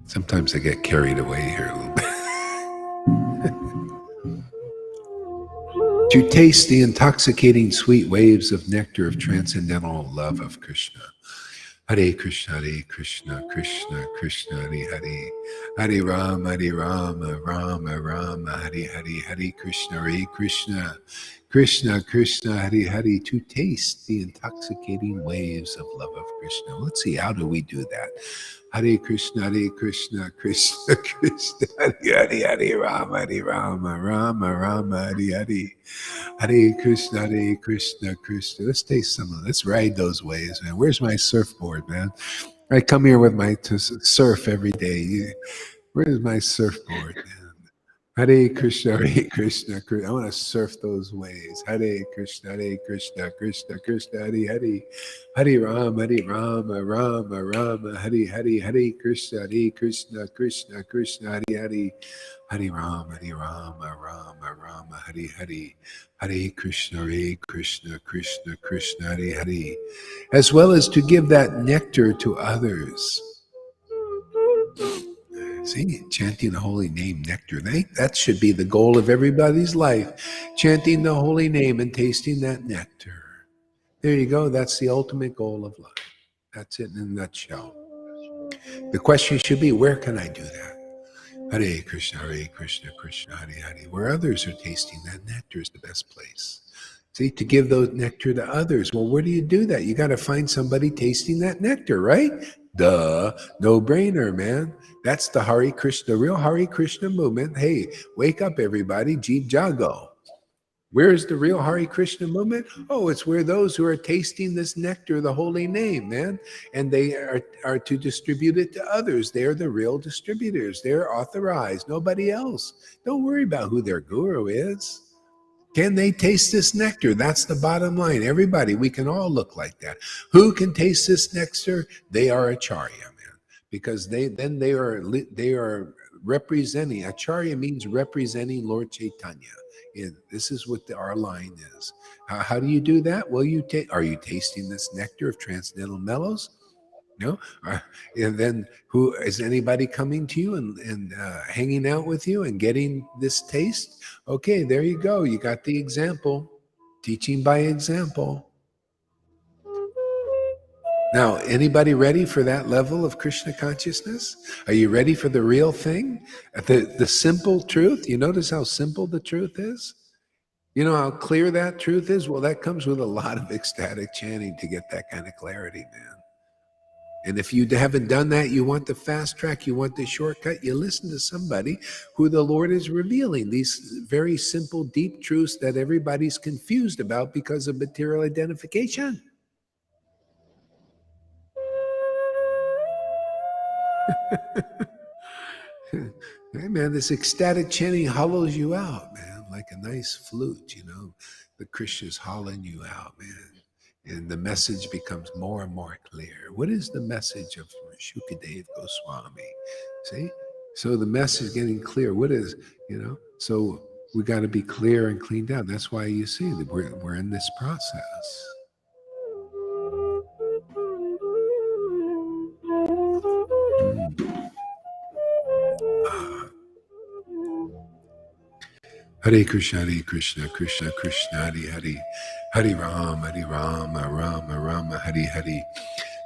Sometimes I get carried away here a little bit. To taste the intoxicating sweet waves of nectar of transcendental love of Krishna. Hare Krishna, Krishna Krishna, Hare, Hare Rama, Rama Rama, Hare Hare, Hare Krishna, Krishna Krishna, Hare Hare. To taste the intoxicating waves of love of Krishna. Let's see, how do we do that? Hare Krishna, Krishna Krishna, Hare Hare, Rama, Rama Rama, Hare Hare. Hare Krishna, Krishna. Let's taste some of it. Let's ride those waves, man. Where's my surfboard, man? I come here with my surf every day. Where's my surfboard, man? Hare Krishna, Krishna. I want to surf those waves. Hare Krishna, Krishna Krishna, Hare Hare. Hare Rama, Rama Rama, Hare Hare. Hare Krishna, Krishna Krishna, Hare Hare. Hare Rama, Rama Rama, Hare Hare. Hare Krishna, Krishna Krishna, Hare Hare. As well as to give that nectar to others. See, chanting the holy name, nectar. That should be the goal of everybody's life. Chanting the holy name and tasting that nectar. There you go. That's the ultimate goal of life. That's it in a nutshell. The question should be, where can I do that? Hare Krishna, Krishna, Hare Hare. Where others are tasting that nectar is the best place. See, to give those nectar to others. Well, where do you do that? You got to find somebody tasting that nectar, right? Duh, no brainer, man. That's the Hare Krishna, real Hare Krishna movement. Hey, wake up, everybody. Jeev Jago. Where's the real Hare Krishna movement? Oh, it's where those who are tasting this nectar, the holy name, man, and they are to distribute it to others. They're the real distributors. They're authorized. Nobody else. Don't worry about who their guru is. Can they taste this nectar? That's the bottom line. Everybody, we can all look like that. Who can taste this nectar? They are Acharya, man, because they are representing. Acharya means representing Lord Caitanya. This is what our line is. How do you do that? Well, are you tasting this nectar of transcendental mellows? No, and then who is anybody coming to you and hanging out with you and getting this taste? Okay, there you go. You got the example, teaching by example. Now, anybody ready for that level of Krishna consciousness? Are you ready for the real thing? The simple truth? You notice how simple the truth is? You know how clear that truth is? Well, that comes with a lot of ecstatic chanting to get that kind of clarity, man. And if you haven't done that, you want the fast track, you want the shortcut, you listen to somebody who the Lord is revealing these very simple, deep truths that everybody's confused about because of material identification. Hey, man, this ecstatic chanting hollows you out, man, like a nice flute, you know. The Krishna's hollowing you out, man. And the message becomes more and more clear. What is the message of Shukadev Goswami? See? So the message is getting clear. What is, you know? So we got to be clear and cleaned out. That's why you see that we're in this process. Hare Krishna, Krishna Krishna, Hare Hare, Hare Rama, Rama Rama, Hare Hare,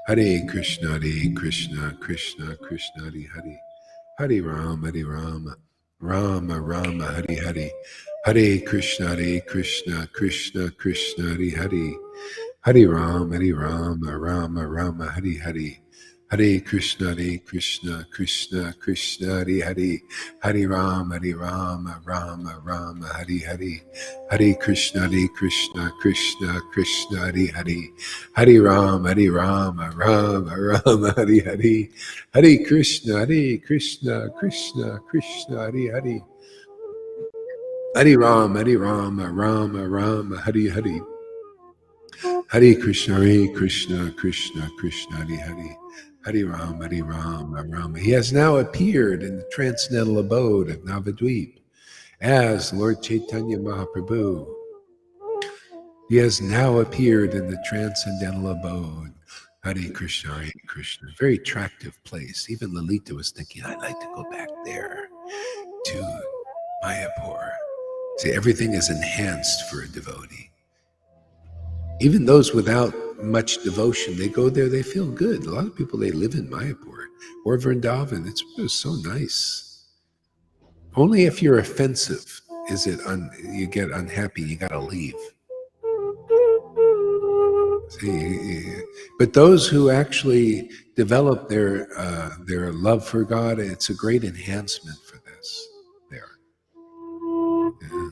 Hare Krishna, Krishna Krishna, Hare Hare, Hare Rama, Rama Rama, Hare Hare, Hare Krishna, Krishna Krishna, Hare Hare, Hare Rama, Rama Rama, Hare Hare. Hare Krishna, Krishna Krishna, Hare Hare, Hare Rama, Rama Rama, Hare Hare, Hare Krishna, Krishna Krishna, Hare Hare, Hare Rama, Rama Rama, Hare Hare, Hare Krishna, Krishna Krishna, Hare Hare, Hare Rama, Rama Rama, Hare Hare, Hare Krishna, Krishna Krishna, Hare Hare. Hare Rama, Rama. He has now appeared in the transcendental abode of Navadvip as Lord Caitanya Mahaprabhu. He has now appeared in the transcendental abode. Hare Krishna, very attractive place. Even Lalita was thinking, I'd like to go back there to Mayapur. See, everything is enhanced for a devotee. Even those without much devotion, they go there, they feel good. A lot of people, they live in Mayapur or Vrindavan. It's so nice. Only if you're offensive is it you get unhappy, you got to leave. See, but those who actually develop their love for God, it's a great enhancement for this there. Yeah.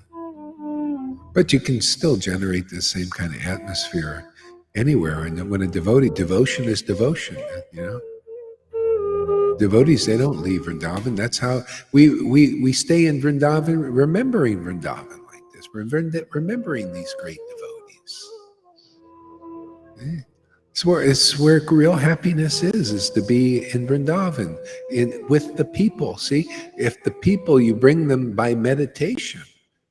But you can still generate the same kind of atmosphere anywhere. And when a devotion is devotion, you know. Devotees, they don't leave Vrindavan. That's how we stay in Vrindavan, remembering Vrindavan like this. We're remembering these great devotees. It's where real happiness is to be in Vrindavan, with the people. See, if the people, you bring them by meditation.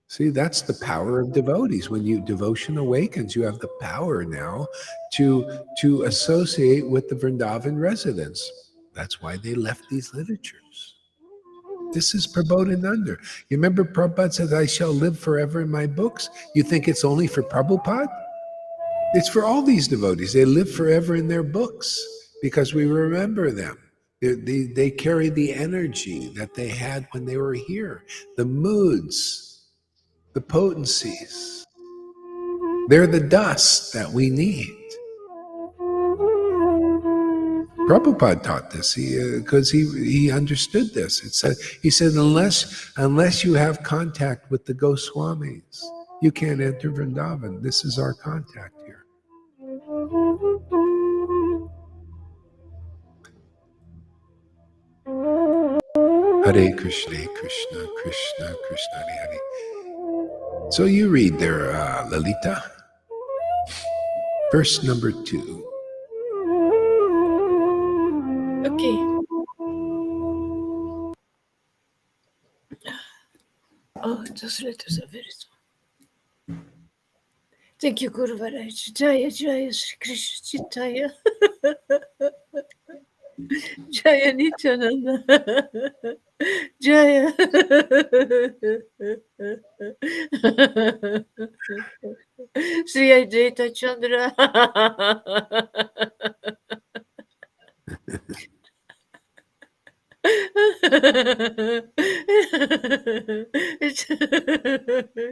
See, that's the power of devotees. When devotion awakens, you have the power now to associate with the Vrindavan residents. That's why they left these literatures. This is Prabodhananda. You remember Prabhupada says, I shall live forever in my books? You think it's only for Prabhupada? It's for all these devotees. They live forever in their books because we remember them. They carry the energy that they had when they were here, the moods, the potencies. They're the dust that we need. Prabhupada taught this because he understood this. He said, unless you have contact with the Goswamis, you can't enter Vrindavan. This is our contact here. Hare Krishna, Krishna Krishna, Hare Hare. So you read there, Lalita, verse number 2. Okay. Oh, those letters are very small. Thank you, Guru Maharaj. Jaya Jaya Shri Krishna Chaitanya. Jaya Nityananda. Jaya. Sri Advaita Chandra.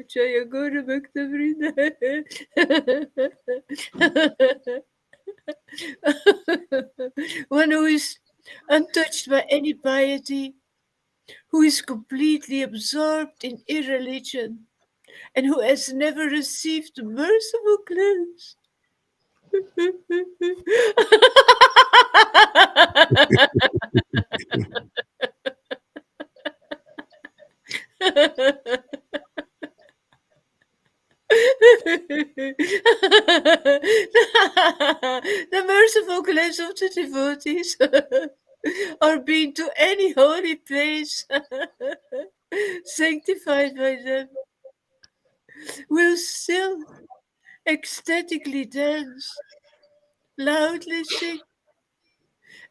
Jaya Guru Bhakta Vrinda. One who is untouched by any piety, who is completely absorbed in irreligion, and who has never received a merciful glance. The merciful glance of the devotees, or being to any holy place sanctified by them, will still ecstatically dance, loudly sing,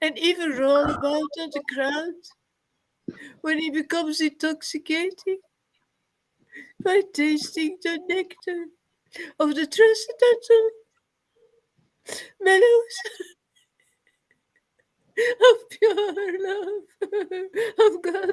and even roll about on the ground when he becomes intoxicating by tasting the nectar of the transcendental mellows of pure love of God.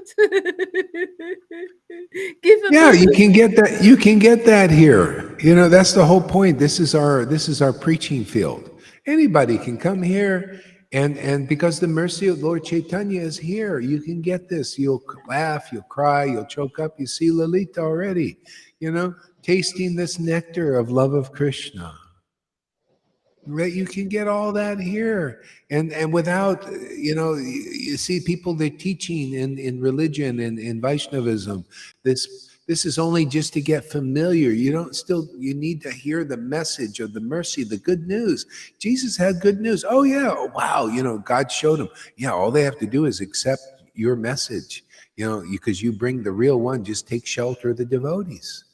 Give a Yeah, you moment. can get that. You can get that here. You know, that's the whole point. This is our preaching field. Anybody can come here, and because the mercy of Lord Chaitanya is here, you can get this. You'll laugh, you'll cry, you'll choke up. You see Lalita already. You know, tasting this nectar of love of Krishna. Right, you can get all that here, and without you see people they're teaching in religion and in Vaishnavism. This is only just to get familiar. You don't still you need to hear the message of the mercy, the good news. Jesus had good news. Oh yeah, oh, wow. God showed them. Yeah, all they have to do is accept your message. Because you bring the real one. Just take shelter of the devotees.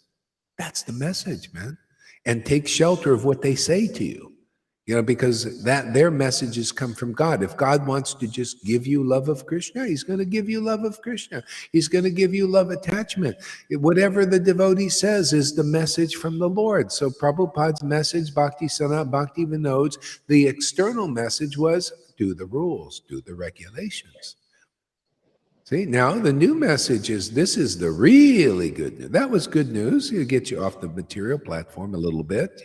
That's the message, man. And take shelter of what they say to you. Because their messages come from God. If God wants to just give you love of Krishna, he's going to give you love of Krishna. He's going to give you love attachment. Whatever the devotee says is the message from the Lord. So Prabhupada's message, Bhakti Sana, Bhakti Vinod's, the external message was do the rules, do the regulations. See, now the new message is this is the really good news. That was good news. It'll get you off the material platform a little bit,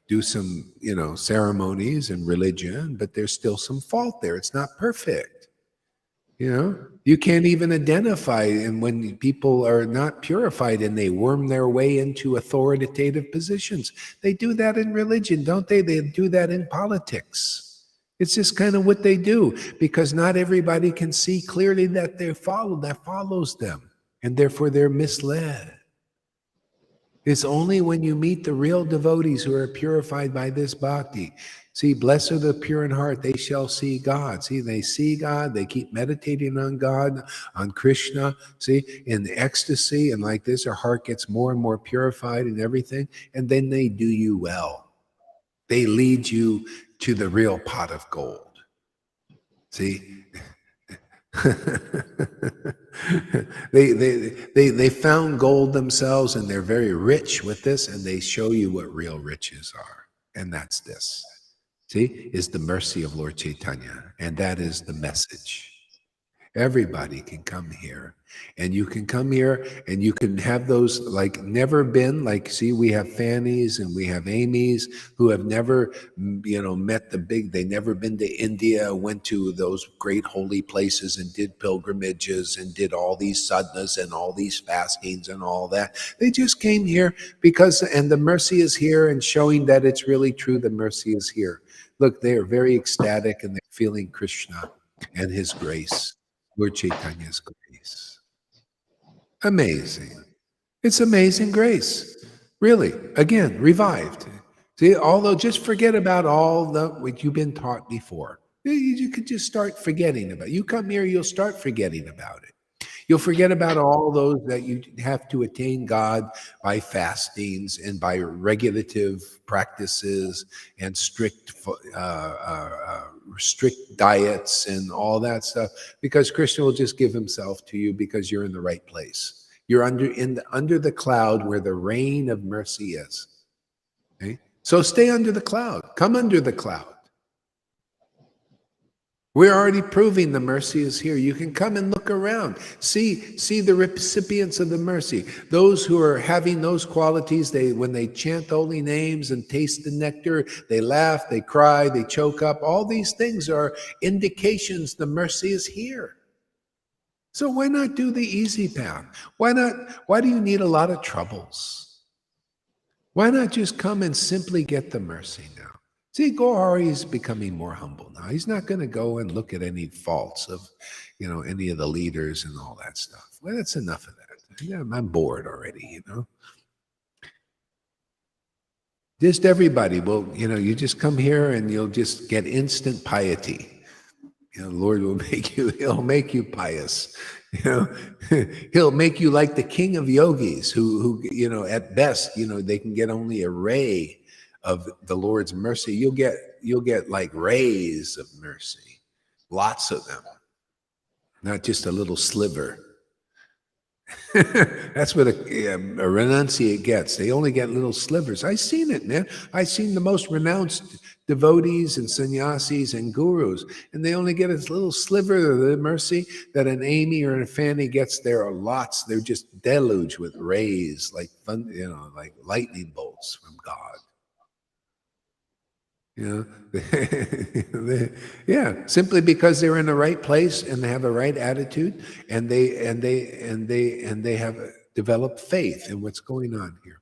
do some, ceremonies and religion, but there's still some fault there. It's not perfect. You can't even identify. And when people are not purified and they worm their way into authoritative positions, they do that in religion, don't they? They do that in politics. It's just kind of what they do because not everybody can see clearly that that follows them, and therefore they're misled. It's only when you meet the real devotees who are purified by this bhakti. See, blessed are the pure in heart, they shall see God. See, they see God, they keep meditating on God, on Krishna. See, in ecstasy and like this, their heart gets more and more purified and everything, and then they do you well. They lead you to the real pot of gold. See? they found gold themselves and they're very rich with this, and they show you what real riches are. And that's this. See, is the mercy of Lord Caitanya. And that is the message. Everybody can come here, and you can come here and you can have those like never been, like, see, we have Fannies and we have Amy's who have never, met they never been to India, went to those great holy places and did pilgrimages and did all these sadhanas and all these fastings and all that. They just came here and the mercy is here and showing that it's really true. The mercy is here. Look, they are very ecstatic and they're feeling Krishna and his grace. Lord Chaitanya's grace. Amazing. It's amazing grace. Really, again, revived. See, although just forget about all what you've been taught before. You could just start forgetting about it. You come here, you'll start forgetting about it. You'll forget about all those that you have to attain God by fastings and by regulative practices and strict strict diets and all that stuff, because Krishna will just give himself to you because you're in the right place. You're under the cloud where the rain of mercy is. Okay? So stay under the cloud. Come under the cloud. We're already proving the mercy is here. You can come and look around. See the recipients of the mercy. Those who are having those qualities, when they chant holy names and taste the nectar, they laugh, they cry, they choke up. All these things are indications the mercy is here. So why not do the easy path? Why do you need a lot of troubles? Why not just come and simply get the mercy now? See, Gohari is becoming more humble now. He's not going to go and look at any faults of, any of the leaders and all that stuff. Well, that's enough of that. Yeah, I'm bored already, Just everybody will, you just come here and you'll just get instant piety. The Lord will he'll make you pious. He'll make you like the king of yogis who at best, they can get only a ray of the Lord's mercy. You'll get like rays of mercy, lots of them, not just a little sliver. That's what a renunciate gets. They only get little slivers. I've seen it, man. I've seen the most renounced devotees and sannyasis and gurus, and they only get a little sliver of the mercy that an Amy or a Fanny gets. There are lots. They're just deluged with rays, like like lightning bolts from God. Yeah, simply because they're in the right place and they have a right attitude, and they have developed faith in what's going on here,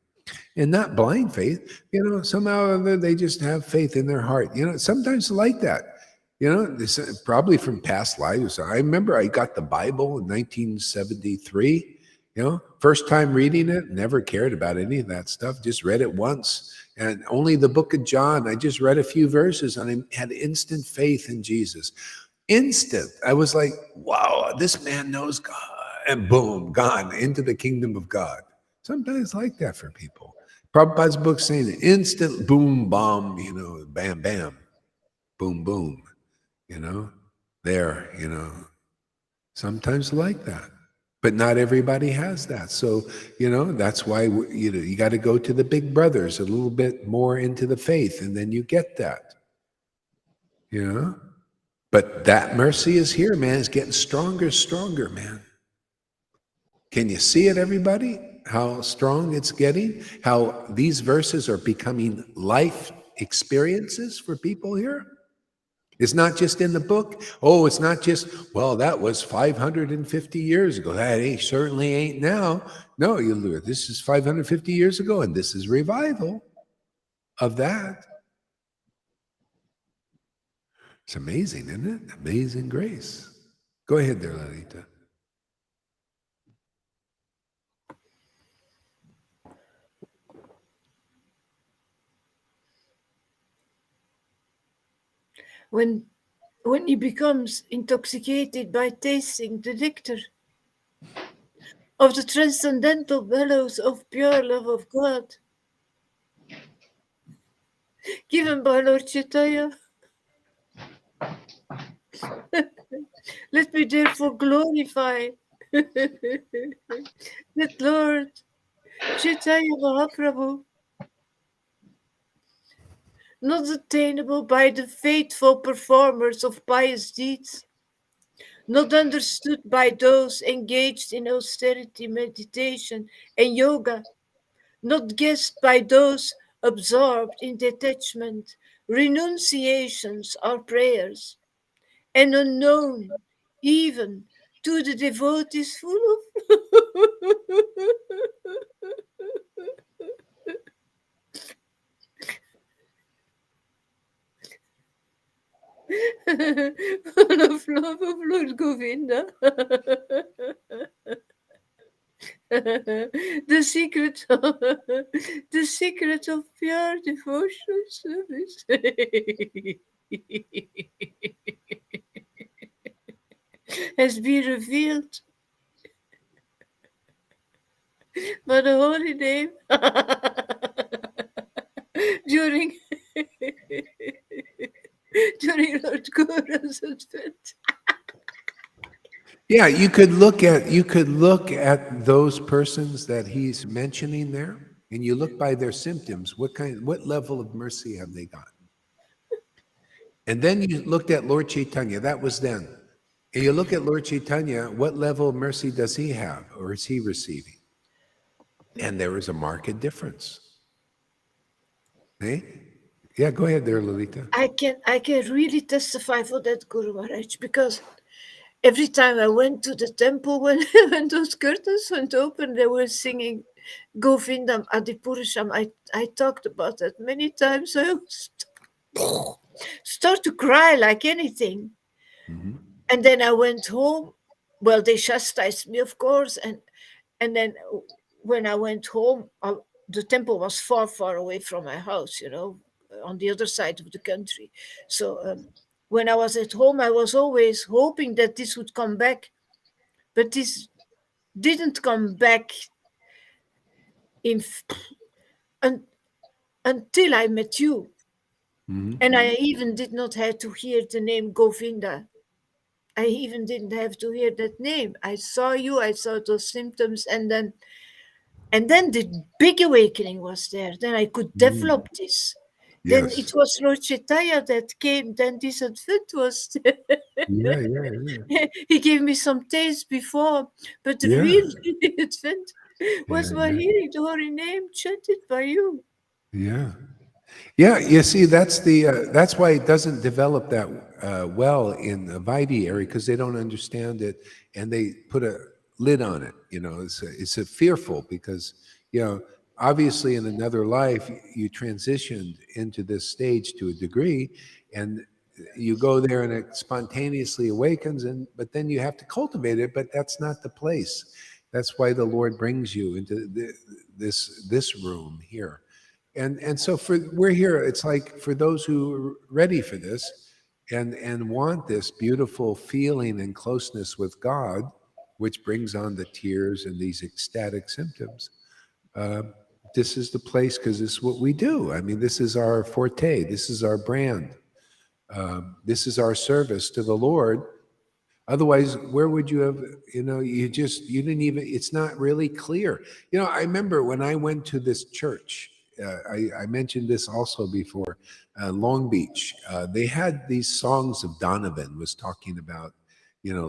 and not blind faith. Somehow or other they just have faith in their heart. Sometimes like that. This probably from past lives. I remember I got the Bible in 1973. First time reading it, never cared about any of that stuff. Just read it once. And only the book of John, I just read a few verses and I had instant faith in Jesus. Instant. I was like, wow, this man knows God. And boom, gone into the kingdom of God. Sometimes like that for people. Prabhupada's book saying instant boom, bomb, bam, bam, boom, boom, there, sometimes like that. But not everybody has that. So, that's why, you got to go to the big brothers a little bit more into the faith, and then you get that. But that mercy is here, man. It's getting stronger, man. Can you see it, everybody? How strong it's getting? How these verses are becoming life experiences for people here? It's not just in the book. Oh, it's not just, well, that was 550 years ago. That certainly ain't now. No, this is 550 years ago, and this is revival of that. It's amazing, isn't it? Amazing grace. Go ahead there, Lalita. When he becomes intoxicated by tasting the nectar of the transcendental bellows of pure love of God, given by Lord Caitanya, let me therefore glorify that Lord Caitanya Mahaprabhu, not attainable by the faithful performers of pious deeds, not understood by those engaged in austerity, meditation, and yoga, not guessed by those absorbed in detachment, renunciations, or prayers, and unknown even to the devotees full of full of love of Lord Govinda. the secret of pure devotional service has been revealed by the holy name during during Lord Guru's advent. Yeah, you could look at those persons that he's mentioning there, and you look by their symptoms. What level of mercy have they got? And then you looked at Lord Caitanya. That was then. And you look at Lord Caitanya. What level of mercy does he have, or is he receiving? And there is a marked difference. Eh? Yeah, go ahead there, Lolita. I can really testify for that, Guru Maharaj, because every time I went to the temple when those curtains went open, they were singing Govindam Adipurusham. I talked about that many times. I almost start to cry like anything. Mhm. And then I went home. Well, they chastised me, of course. And then when I went home, the temple was far, far away from my house, on the other side of the country. So when I was at home, I was always hoping that this would come back. But this didn't come back in un, until I met you. Mhm. And I even did not have to hear the name Govinda. I even didn't have to hear that name. I saw you, I saw those symptoms, and then the big awakening was there. Then I could develop this. Then it Yes. was Lord Caitanya that came. Then this advent was Yeah, yeah, he gave me some taste before, but the yeah. real advent was Yeah, by yeah, hearing the holy name chanted by you. yeah. Yeah, you see, that's why it doesn't develop that well in the Vaidhi area because they don't understand it and they put a lid on it. It's a fearful because you know obviously in another life you transitioned into this stage to a degree, and you go there and it spontaneously awakens, but then you have to cultivate it. But that's not the place. That's why the Lord brings you into this room here. And so we're here, it's like for those who are ready for this and want this beautiful feeling and closeness with God, which brings on the tears and these ecstatic symptoms. uh, this is the place because this is what we do. I mean, this is our forte, this is our brand, this is our service to the Lord. Otherwise, where would you have, you didn't even, it's not really clear. I remember when I went to this church, I mentioned this also before, Long Beach. They had these songs of Donovan was talking about,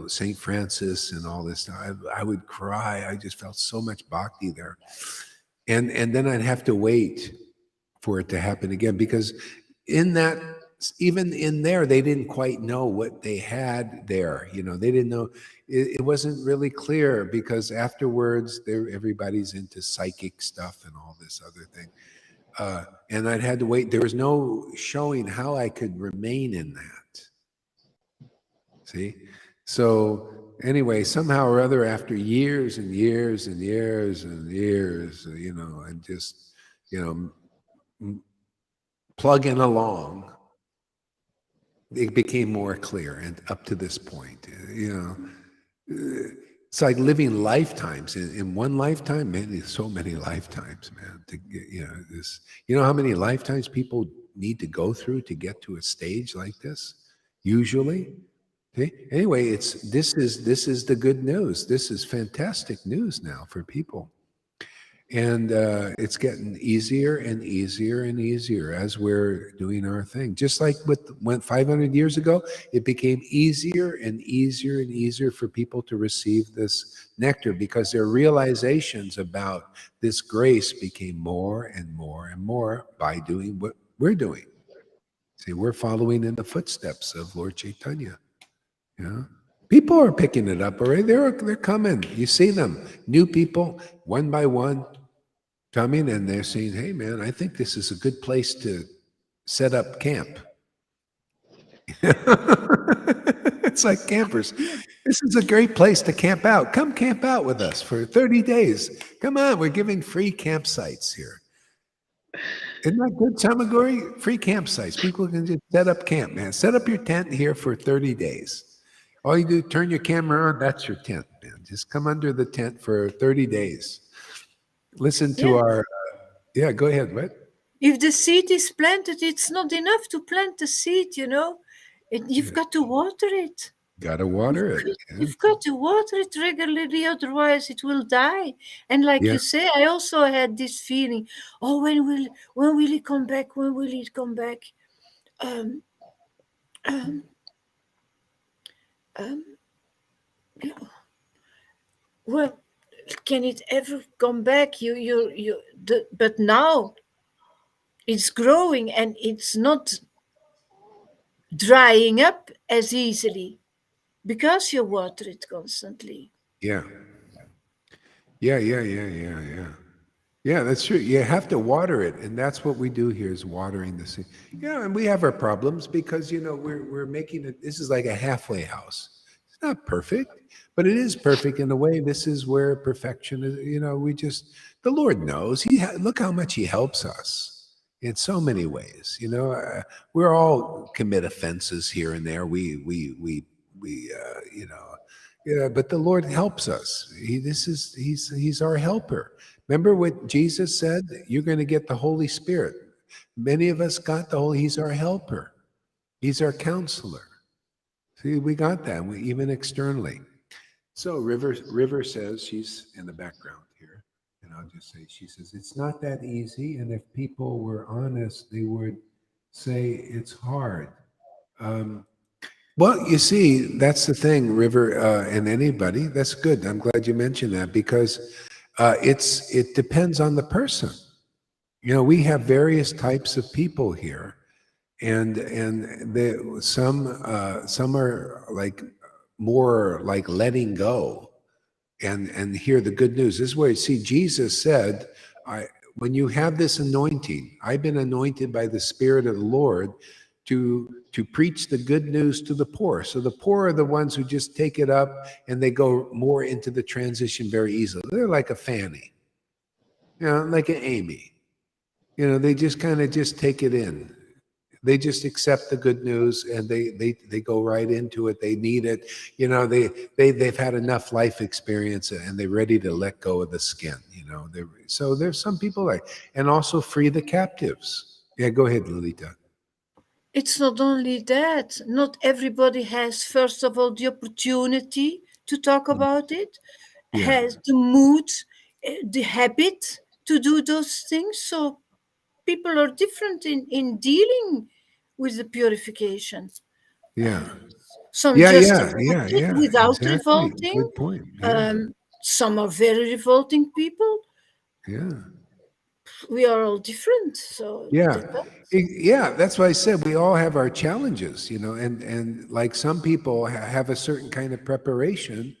St. Francis and all this. I would cry. I just felt so much bhakti there. And then I'd have to wait for it to happen again because in that, even in there, they didn't quite know what they had there. They didn't know. It wasn't really clear because afterwards everybody's into psychic stuff and all this other thing. And I'd had to wait. There was no showing how I could remain in that. See? So anyway, somehow or other, after years and years and years and years, and just, plugging along, it became more clear. And up to this point, it's like living lifetimes. In one lifetime, man, so many lifetimes, man. To get, this, how many lifetimes people need to go through to get to a stage like this? Usually. Okay. Anyway, this is the good news. This is fantastic news now for people. And it's getting easier and easier and easier as we're doing our thing. Just like went 500 years ago, it became easier and easier and easier for people to receive this nectar because their realizations about this grace became more and more and more by doing what we're doing. See, we're following in the footsteps of Lord Caitanya. Yeah. People are picking it up already. They're coming. You see them. New people, one by one, coming, and they're saying, hey man, I think this is a good place to set up camp. It's like campers. This is a great place to camp out. Come camp out with us for 30 days. Come on, we're giving free campsites here. Isn't that good, Samagori? Free campsites. People can just set up camp, man. Set up your tent here for 30 days. All you do, turn your camera on, that's your tent, man. Just come under the tent for 30 days. Listen to our, go ahead, what? If the seed is planted, it's not enough to plant the seed, You've got to water it. Gotta water it. Yeah. You've got to water it regularly, otherwise it will die. And like Yeah. you say, I also had this feeling, oh, when will it come back? When will it come back? Um, um, um, well, can it ever come back? But now it's growing and it's not drying up as easily because you water it constantly. Yeah. Yeah. Yeah, that's true. You have to water it, and that's what we do here is watering the seed. Yeah, and we have our problems because we're making it. This is like a halfway house. It's not perfect, but it is perfect in a way. This is where perfection is. We just the Lord knows. Look how much He helps us in so many ways. We're all commit offenses here and there. Yeah, but the Lord helps us. He's our helper. Remember what Jesus said? You're going to get the Holy Spirit. Many of us got the Holy. He's our helper. He's our counselor. See, we got that, even externally. So River says, she's in the background here, and I'll just say, she says, it's not that easy, and if people were honest, they would say it's hard. Well, you see, that's the thing, River, and anybody. That's good. I'm glad you mentioned that because it depends on the person. We have various types of people here, and some are like more like letting go, and hear the good news. This is where you see Jesus said, when you have this anointing, I've been anointed by the Spirit of the Lord to preach the good news to the poor. So the poor are the ones who just take it up and they go more into the transition very easily. They're like a Fanny, like an Amy. They just kind of just take it in. They just accept the good news and they go right into it. They need it. They've had enough life experience and they're ready to let go of the skin. So there's some people and also free the captives. Yeah, go ahead, Lolita. It's not only that, not everybody has, first of all, the opportunity to talk about it, Yeah. has the mood, the habit to do those things. So people are different in dealing with the purification. Yeah. Some Yeah, just yeah, accept yeah, it yeah. without Exactly. revolting. Good point. Yeah. Some are very revolting people. Yeah. We are all different, so it Yeah. depends. Yeah, that's why I said we all have our challenges, and like some people have a certain kind of preparation.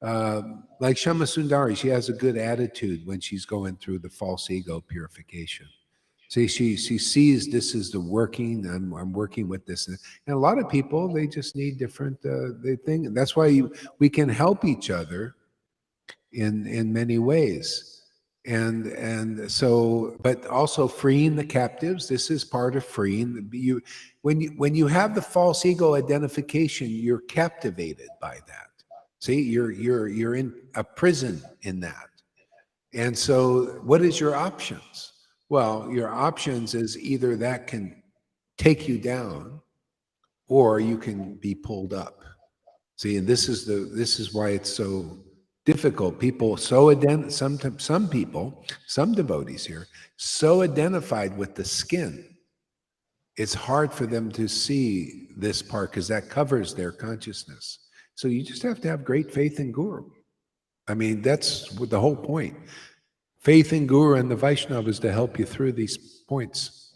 Like Shama Sundari, she has a good attitude when she's going through the false ego purification. See, she sees this is the working. I'm working with this, and a lot of people they just need different. They think that's why we can help each other in many ways, and so, but also freeing the captives. This is part of freeing you. When you have the false ego identification, you're captivated by that. See, you're in a prison in that. And so, what is your options? Well, your options is either that can take you down, or you can be pulled up. See, and this is why it's so difficult. People some people, some devotees here, so identified with the skin. It's hard for them to see this part because that covers their consciousness. So you just have to have great faith in Guru. I mean, that's the whole point. Faith in Guru and the Vaishnava is to help you through these points,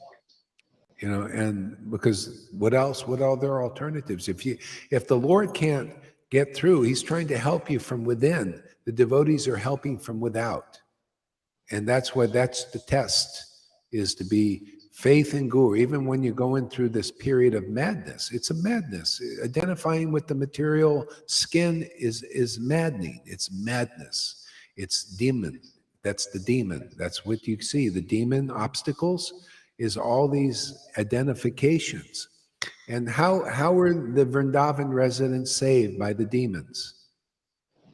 and because what else? What other alternatives? If the Lord can't get through, He's trying to help you from within. The devotees are helping from without, and that's the test is to be faith in Guru. Even when you're going through this period of madness, it's a madness. Identifying with the material skin is maddening. It's madness. It's demon. That's the demon. That's what you see. The demon obstacles is all these identifications. And how were the Vrindavan residents saved by the demons?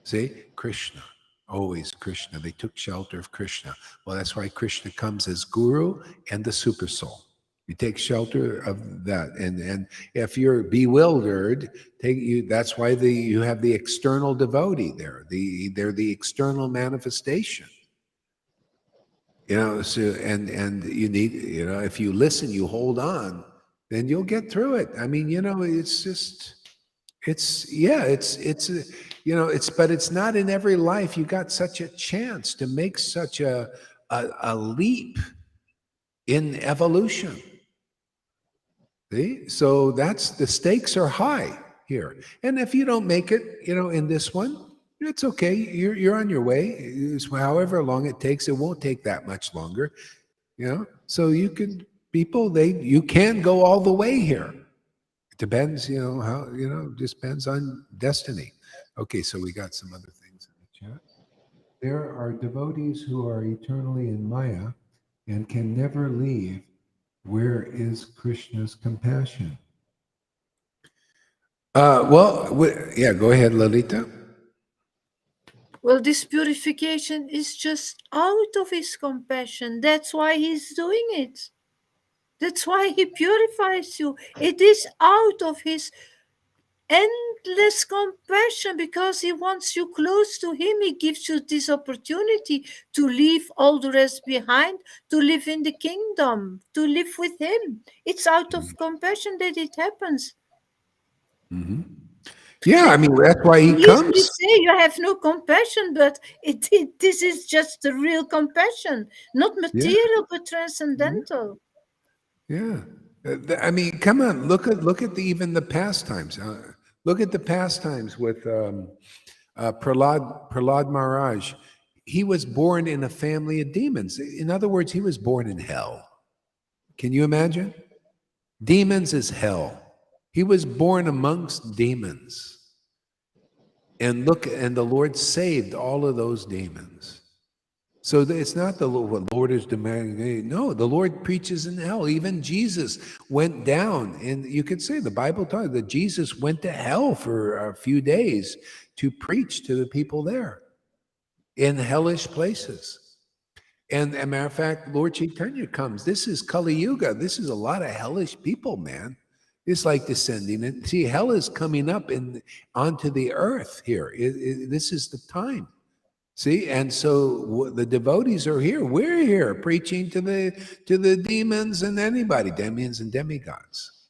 See, Krishna, always Krishna. They took shelter of Krishna. Well, that's why Krishna comes as Guru and the Super Soul. You take shelter of that, and if you're bewildered, take you. That's why you have the external devotee there. They're the external manifestation. So and you need, if you listen, you hold on, then you'll get through it. I mean, it's just, but it's not in every life you got such a chance to make such a leap in evolution. See? So that's, the stakes are high here. And if you don't make it, in this one, it's okay. You're on your way. However long it takes, it won't take that much longer. So you can go all the way here. It depends, how, just depends on destiny. Okay, so we got some other things in the chat. There are devotees who are eternally in Maya and can never leave. Where is Krishna's compassion? Yeah, go ahead, Lalita. Well, this purification is just out of his compassion. That's why he's doing it. That's why he purifies you. It is out of his endless compassion, because he wants you close to him. He gives you this opportunity to leave all the rest behind, to live in the kingdom, to live with him. It's out of compassion that it happens. Mm-hmm. Yeah, I mean, that's why he We comes. easily say you have no compassion, but this is just the real compassion, not material, but transcendental. Yeah. I mean, come on, look at even the pastimes. Look at the pastimes with Prahlad Maharaj. He was born in a family of demons. In other words, he was born in hell. Can you imagine? Demons is hell. He was born amongst demons. And the Lord saved all of those demons. So it's not the Lord is demanding. No, the Lord preaches in hell. Even Jesus went down, and you could say the Bible taught that Jesus went to hell for a few days to preach to the people there in hellish places. And as a matter of fact, Lord Caitanya comes. This is Kali Yuga. This is a lot of hellish people, man. It's like descending. And see, hell is coming up onto the earth here. This is the time. See, and so the devotees are here. We're here preaching to the demons and anybody, demons and demigods.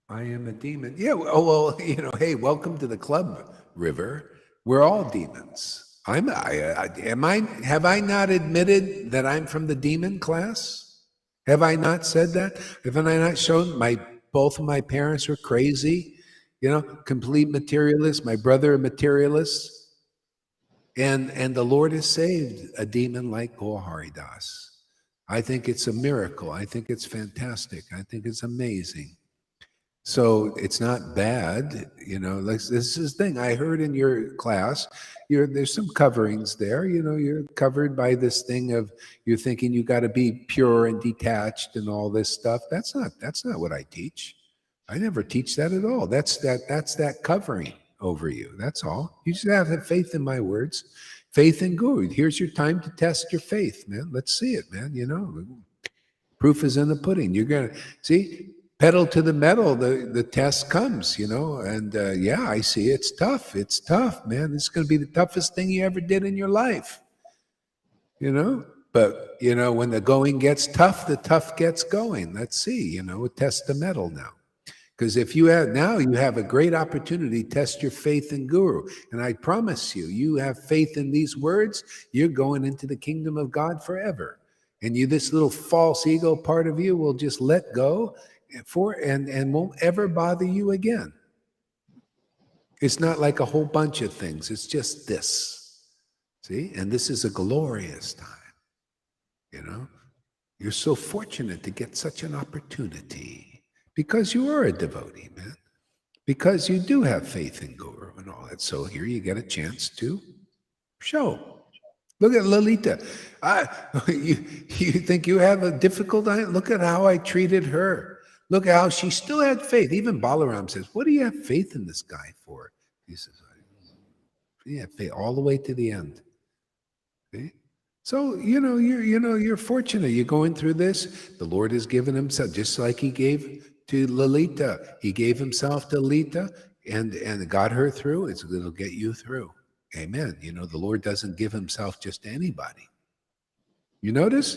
I am a demon. Yeah. Oh well, hey, welcome to the club, River. We're all demons. Have I not admitted that I'm from the demon class? Have I not said that? Have I not shown both of my parents were crazy? Complete materialists. My brother a materialist. And the Lord has saved a demon like Gaur Haridas. I think it's a miracle. I think it's fantastic. I think it's amazing. So it's not bad, this is the thing I heard in your class. There's some coverings there, you're covered by this thing of you're thinking you got to be pure and detached and all this stuff. That's not what I teach. I never teach that at all. That's that covering over you. That's all. You just have to have faith in my words, faith in Guru. Here's your time to test your faith, man. Let's see it, man. Proof is in the pudding. You're gonna see. Pedal to the metal, the test comes, and yeah, I see it's tough. It's tough, man. This is going to be the toughest thing you ever did in your life, But, when the going gets tough, the tough gets going. Let's see, test the metal now. Because if you have a great opportunity to test your faith in Guru. And I promise you have faith in these words, you're going into the kingdom of God forever. And this little false ego part of you will just let go and won't ever bother you again. It's not like a whole bunch of things. It's just this. See? And this is a glorious time. You're so fortunate to get such an opportunity because you are a devotee, man. Because you do have faith in Guru and all that. So here you get a chance to show. Look at Lalita. You think you have a difficult time? Look at how I treated her. Look at how she still had faith. Even Balaram says, what do you have faith in this guy for? He says, yeah, faith all the way to the end. See? So you're fortunate. You're going through this. The Lord has given himself, just like he gave to Lalita. He gave himself to Lita and got her through. It'll get you through. Amen. The Lord doesn't give himself just to anybody. You notice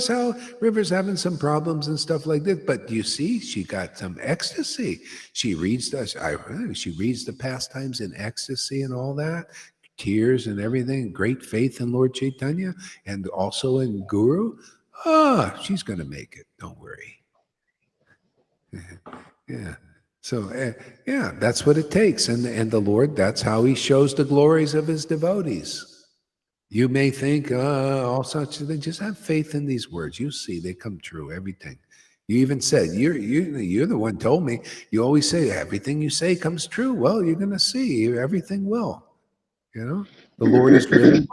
how River's having some problems and stuff like this, but you see, she got some ecstasy. She reads the pastimes in ecstasy and all that, tears and everything. Great faith in Lord Caitanya and also in Guru. She's going to make it. Don't worry. Yeah. So yeah, that's what it takes, and the Lord. That's how He shows the glories of His devotees. You may think all such things. Just have faith in these words. You see, they come true. Everything. You even said you're the one told me. You always say everything you say comes true. Well, you're going to see everything will. The Lord is really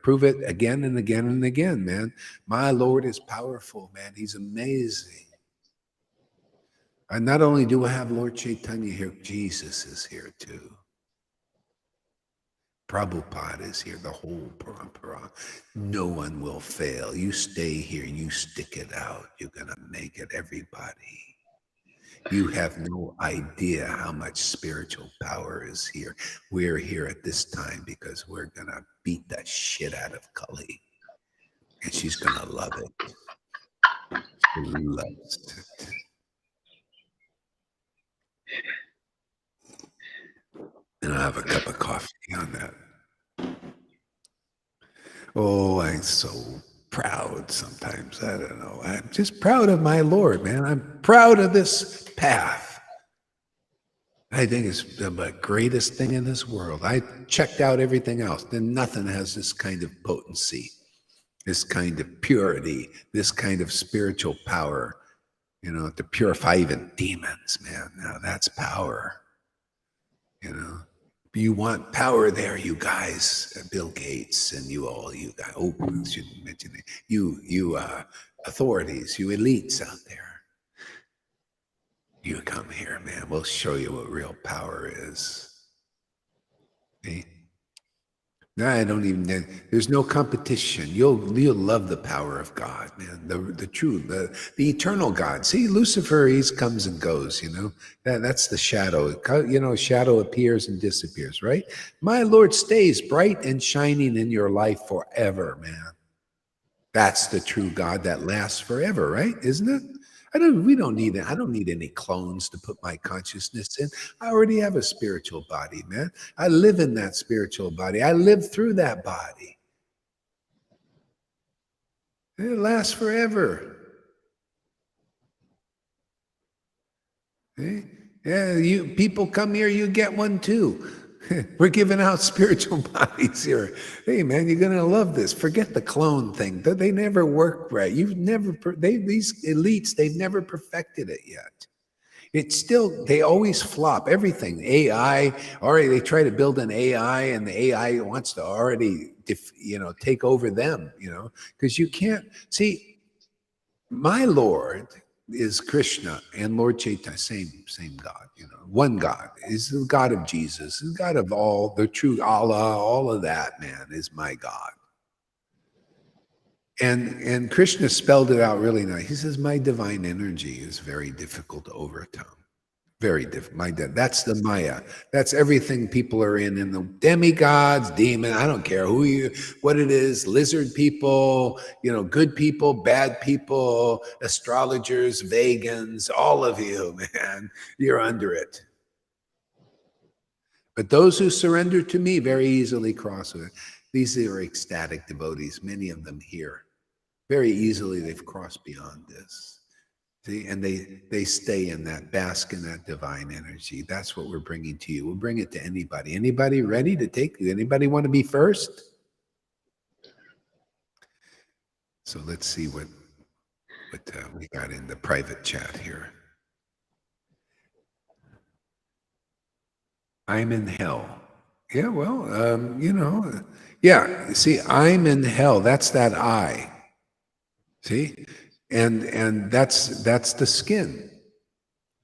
prove it again and again and again, man. My Lord is powerful, man. He's amazing. And not only do I have Lord Caitanya here, Jesus is here too. Prabhupada is here, the whole parampara. No one will fail. You stay here, you stick it out. You're going to make it, everybody. You have no idea how much spiritual power is here. We're here at this time because we're going to beat the shit out of Kali. And she's going to love it. She loves it. And I'll have a cup of coffee on that. Oh, I'm so proud sometimes. I don't know. I'm just proud of my Lord, man. I'm proud of this path. I think it's the greatest thing in this world. I checked out everything else. Then nothing has this kind of potency, this kind of purity, this kind of spiritual power, to purify even demons, man. Now that's power, You want power there, you guys, Bill Gates and you guys. Oh, I shouldn't mention it. You authorities, you elites out there. You come here, man. We'll show you what real power is. Okay? No, I don't even. There's no competition. You'll love the power of God, man. The true, the eternal God. See, Lucifer, he comes and goes. That's the shadow. Shadow appears and disappears. Right? My Lord stays bright and shining in your life forever, man. That's the true God that lasts forever, right? Isn't it? I don't need any clones to put my consciousness in. I already have a spiritual body, man. I live in that spiritual body. I live through that body. It lasts forever. Okay? Yeah, people come here, you get one too. We're giving out spiritual bodies here. Hey, man, you're going to love this. Forget the clone thing. They never work right. These elites, they've never perfected it yet. It's still, they always flop everything. AI, already they try to build an AI and the AI wants to already, take over them, because you can't, see, my Lord is Krishna and Lord Chaitanya, same God, one God, is the God of Jesus, the God of all, the true Allah, all of that, man, is my God. And Krishna spelled it out really nice. He says, my divine energy is very difficult to overcome. Very different. That's the Maya. That's everything people are in the demigods, demon. I don't care what it is. Lizard people, good people, bad people, astrologers, vegans, all of you, man, you're under it. But those who surrender to me very easily cross it. These are ecstatic devotees. Many of them here, very easily they've crossed beyond this. See, and they stay in that, bask in that divine energy. That's what we're bringing to you. We'll bring it to anybody. Anybody ready to take? Anybody want to be first? So let's see what we got in the private chat here. I'm in hell. Yeah, well, yeah. See, I'm in hell. That's that I. See. And that's the skin.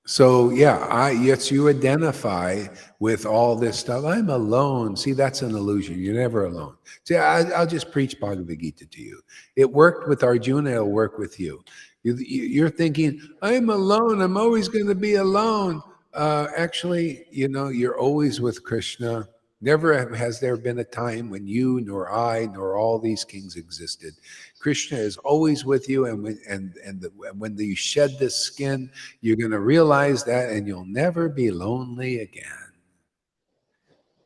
So yeah, yes, you identify with all this stuff. I'm alone. See, that's an illusion. You're never alone. See, I'll just preach Bhagavad Gita to you. It worked with Arjuna. It'll work with you. You're thinking, I'm alone. I'm always going to be alone. Actually, you're always with Krishna. Never has there been a time when you, nor I, nor all these kings existed. Krishna is always with you, and when you shed this skin, you're going to realize that, and you'll never be lonely again.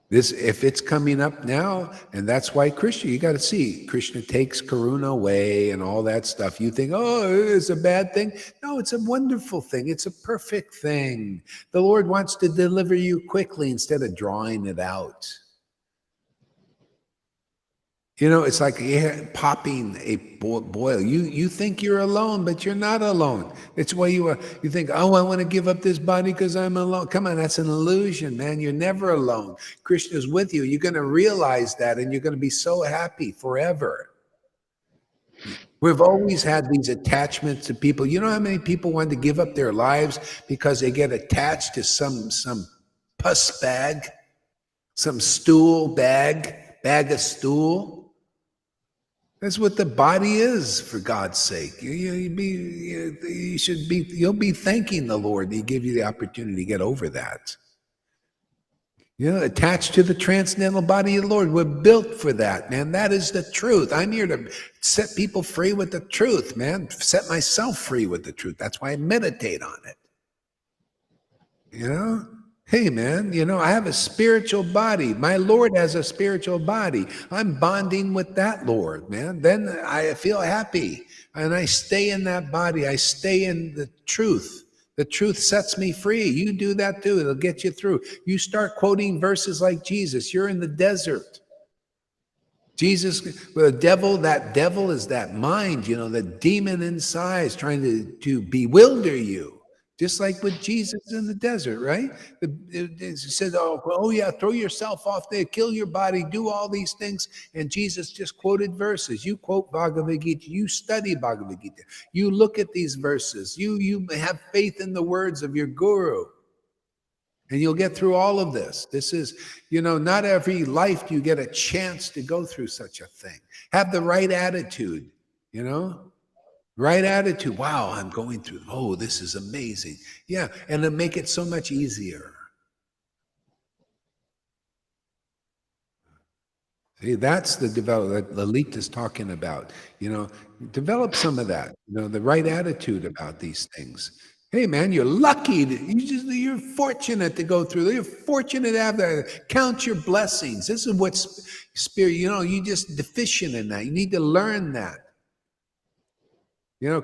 This, if it's coming up now, and that's why Krishna, you got to see, Krishna takes Karuna away and all that stuff. You think, oh, it's a bad thing. No, it's a wonderful thing. It's a perfect thing. The Lord wants to deliver you quickly instead of drawing it out. It's like popping a boil. You think you're alone, but you're not alone. It's why you think, oh, I want to give up this body because I'm alone. Come on, that's an illusion, man. You're never alone. Krishna's with you. You're going to realize that, and you're going to be so happy forever. We've always had these attachments to people. You know how many people want to give up their lives because they get attached to some pus bag, some stool bag of stool? That's what the body is, for God's sake. You'll be thanking the Lord that He gave you the opportunity to get over that. Attached to the transcendental body of the Lord. We're built for that, man. That is the truth. I'm here to set people free with the truth, man. Set myself free with the truth. That's why I meditate on it. Hey, man, I have a spiritual body. My Lord has a spiritual body. I'm bonding with that Lord, man. Then I feel happy, and I stay in that body. I stay in the truth. The truth sets me free. You do that too. It'll get you through. You start quoting verses like Jesus. You're in the desert. Jesus, that devil is that mind, the demon inside is trying to bewilder you. Just like with Jesus in the desert, right? He said, oh yeah, throw yourself off there, kill your body, do all these things. And Jesus just quoted verses. You quote Bhagavad Gita. You study Bhagavad Gita. You look at these verses. You have faith in the words of your guru. And you'll get through all of this. This is, not every life do you get a chance to go through such a thing. Have the right attitude, Right attitude. Wow, I'm going through. Oh, this is amazing. Yeah, and it'll make it so much easier. See, that's the development that Lalit is talking about. Develop some of that. The right attitude about these things. Hey, man, you're lucky. You're fortunate to go through. You're fortunate to have that. Count your blessings. This is what's spirit. You're just deficient in that. You need to learn that.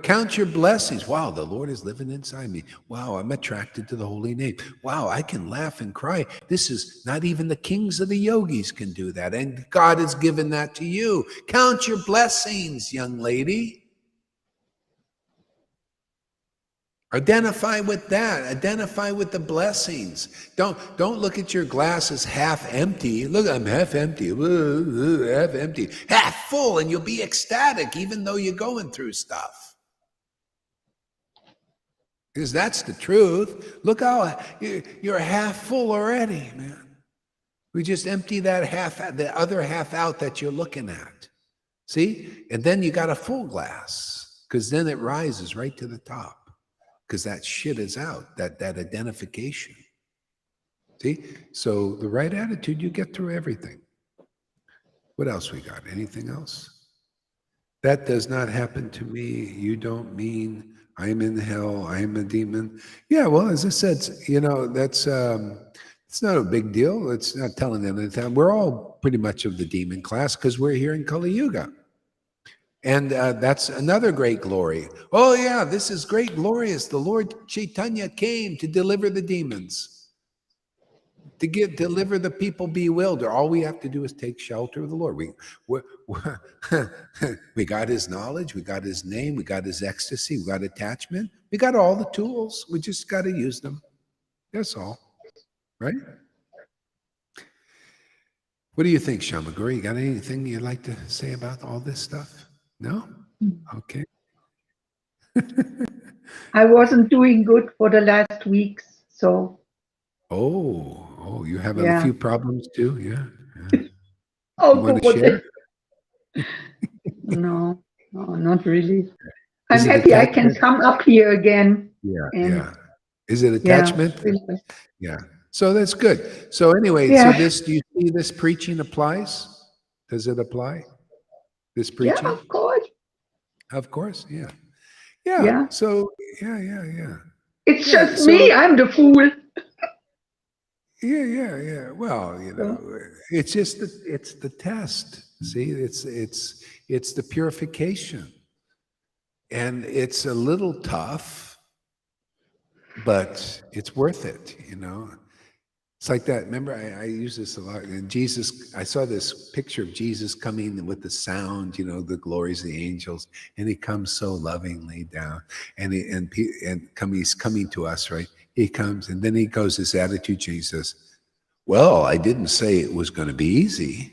Count your blessings. Wow, the Lord is living inside me. Wow, I'm attracted to the holy name. Wow, I can laugh and cry. This is not even the kings of the yogis can do that. And God has given that to you. Count your blessings, young lady. Identify with that. Identify with the blessings. Don't look at your glass as half empty. Look, I'm half empty. Half empty. Half full, and you'll be ecstatic even though you're going through stuff. Because that's the truth. Look how you're half full already, man. We just empty the other half out that you're looking at. See? And then you got a full glass, because then it rises right to the top. Because that shit is out, that identification. See? So the right attitude, you get through everything. What else we got? Anything else? That does not happen to me. You don't mean I'm in hell. I'm a demon. Yeah, well, as I said, that's it's not a big deal. It's not telling them anything. We're all pretty much of the demon class because we're here in Kali Yuga. And that's another great glory. Oh, yeah, this is great, glorious. The Lord Caitanya came to deliver the demons, to deliver the people bewildered. All we have to do is take shelter of the Lord. We got His knowledge, we got His name, we got His ecstasy, we got attachment. We got all the tools. We just got to use them. That's all, right? What do you think, Shamaguru? You got anything you'd like to say about all this stuff? No? Okay. I wasn't doing good for the last weeks. So, Oh, you have a yeah. few problems too? Yeah. You Oh, want to God. share? No, not really. Is I'm it happy I can attachment? come up here again. Yeah, And yeah. Is it yeah, attachment? really. Yeah. So that's good. So anyway, Yeah. do you see this preaching applies? Does it apply? This Yeah, preaching? of course. Of course, yeah. Yeah. Yeah. So yeah. It's Yeah. just me. I'm the fool. Yeah. Well, So, it's just it's the test. See, it's the purification. And it's a little tough, but it's worth it. It's like that. Remember, I use this a lot. And Jesus, I saw this picture of Jesus coming with the sound, the glories of the angels, and he comes so lovingly down, and he's coming to us, right? He comes, and then he goes, this attitude, Jesus. Well, I didn't say it was going to be easy,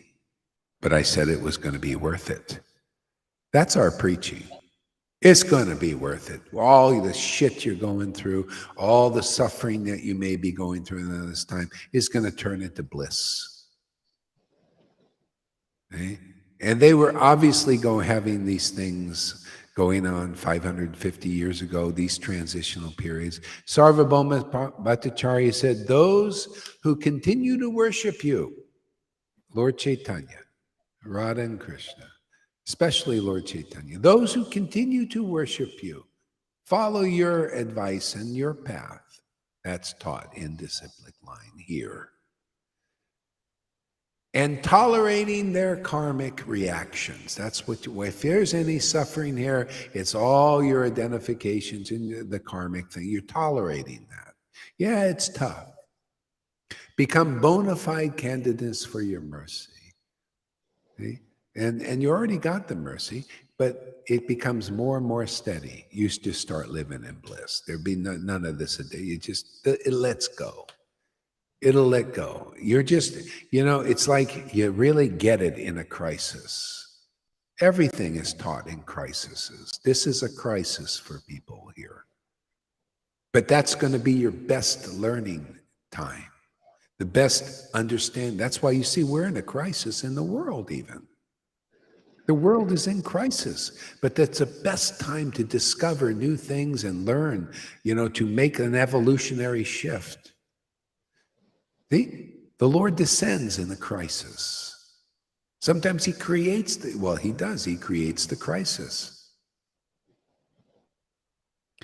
but I said it was going to be worth it. That's our preaching. It's going to be worth it. All the shit you're going through, all the suffering that you may be going through in this time is going to turn into bliss. Okay? And they were obviously having these things going on 550 years ago, these transitional periods. Sarvabhauma Bhattacharya said, those who continue to worship you, Lord Caitanya, Radha and Krishna, especially Lord Caitanya, those who continue to worship you, follow your advice and your path. That's taught in disciplic line here. And tolerating their karmic reactions. That's if there's any suffering here, it's all your identifications in the karmic thing. You're tolerating that. Yeah, it's tough. Become bona fide candidates for your mercy. See? And you already got the mercy, but it becomes more and more steady. You just start living in bliss. There'd be none of this a day. It lets go. It'll let go. You're just, it's like you really get it in a crisis. Everything is taught in crises. This is a crisis for people here. But that's going to be your best learning time. The best understand. That's why you see we're in a crisis in the world even. The world is in crisis, but that's the best time to discover new things and learn, to make an evolutionary shift. See, the Lord descends in a crisis. Sometimes he creates he does, he creates the crisis.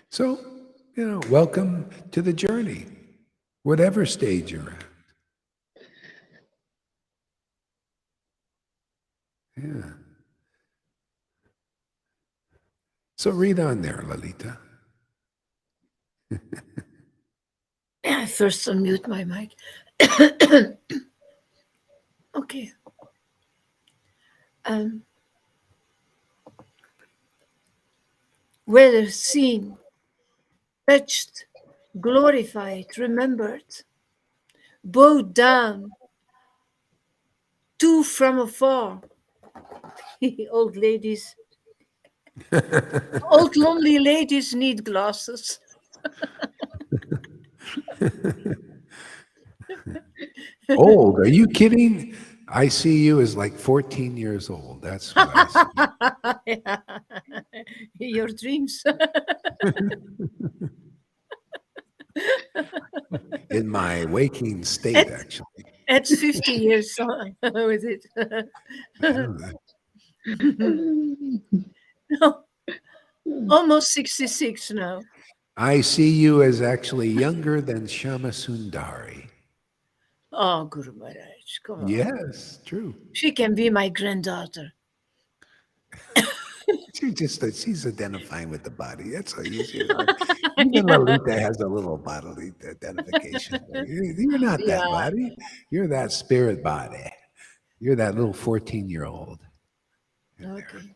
So, welcome to the journey, whatever stage you're at. Yeah. So read on there, Lalita. I first unmute my mic. Okay. Whether seen, touched, glorified, remembered, bowed down to from afar. Old ladies, old lonely ladies need glasses. Old? Are you kidding? I see you as like 14 years old. That's what I see. Your dreams. In my waking state, actually. At 50 years with it. No, almost 66 now. I see you as actually younger than Shama Sundari. Oh, Guru Maharaj, come on. Yes, true. She can be my granddaughter. She's identifying with the body. That's how you see it. Even Lalita has a little bodily identification. You're not that body. You're that spirit body. You're that little 14-year-old. Okay.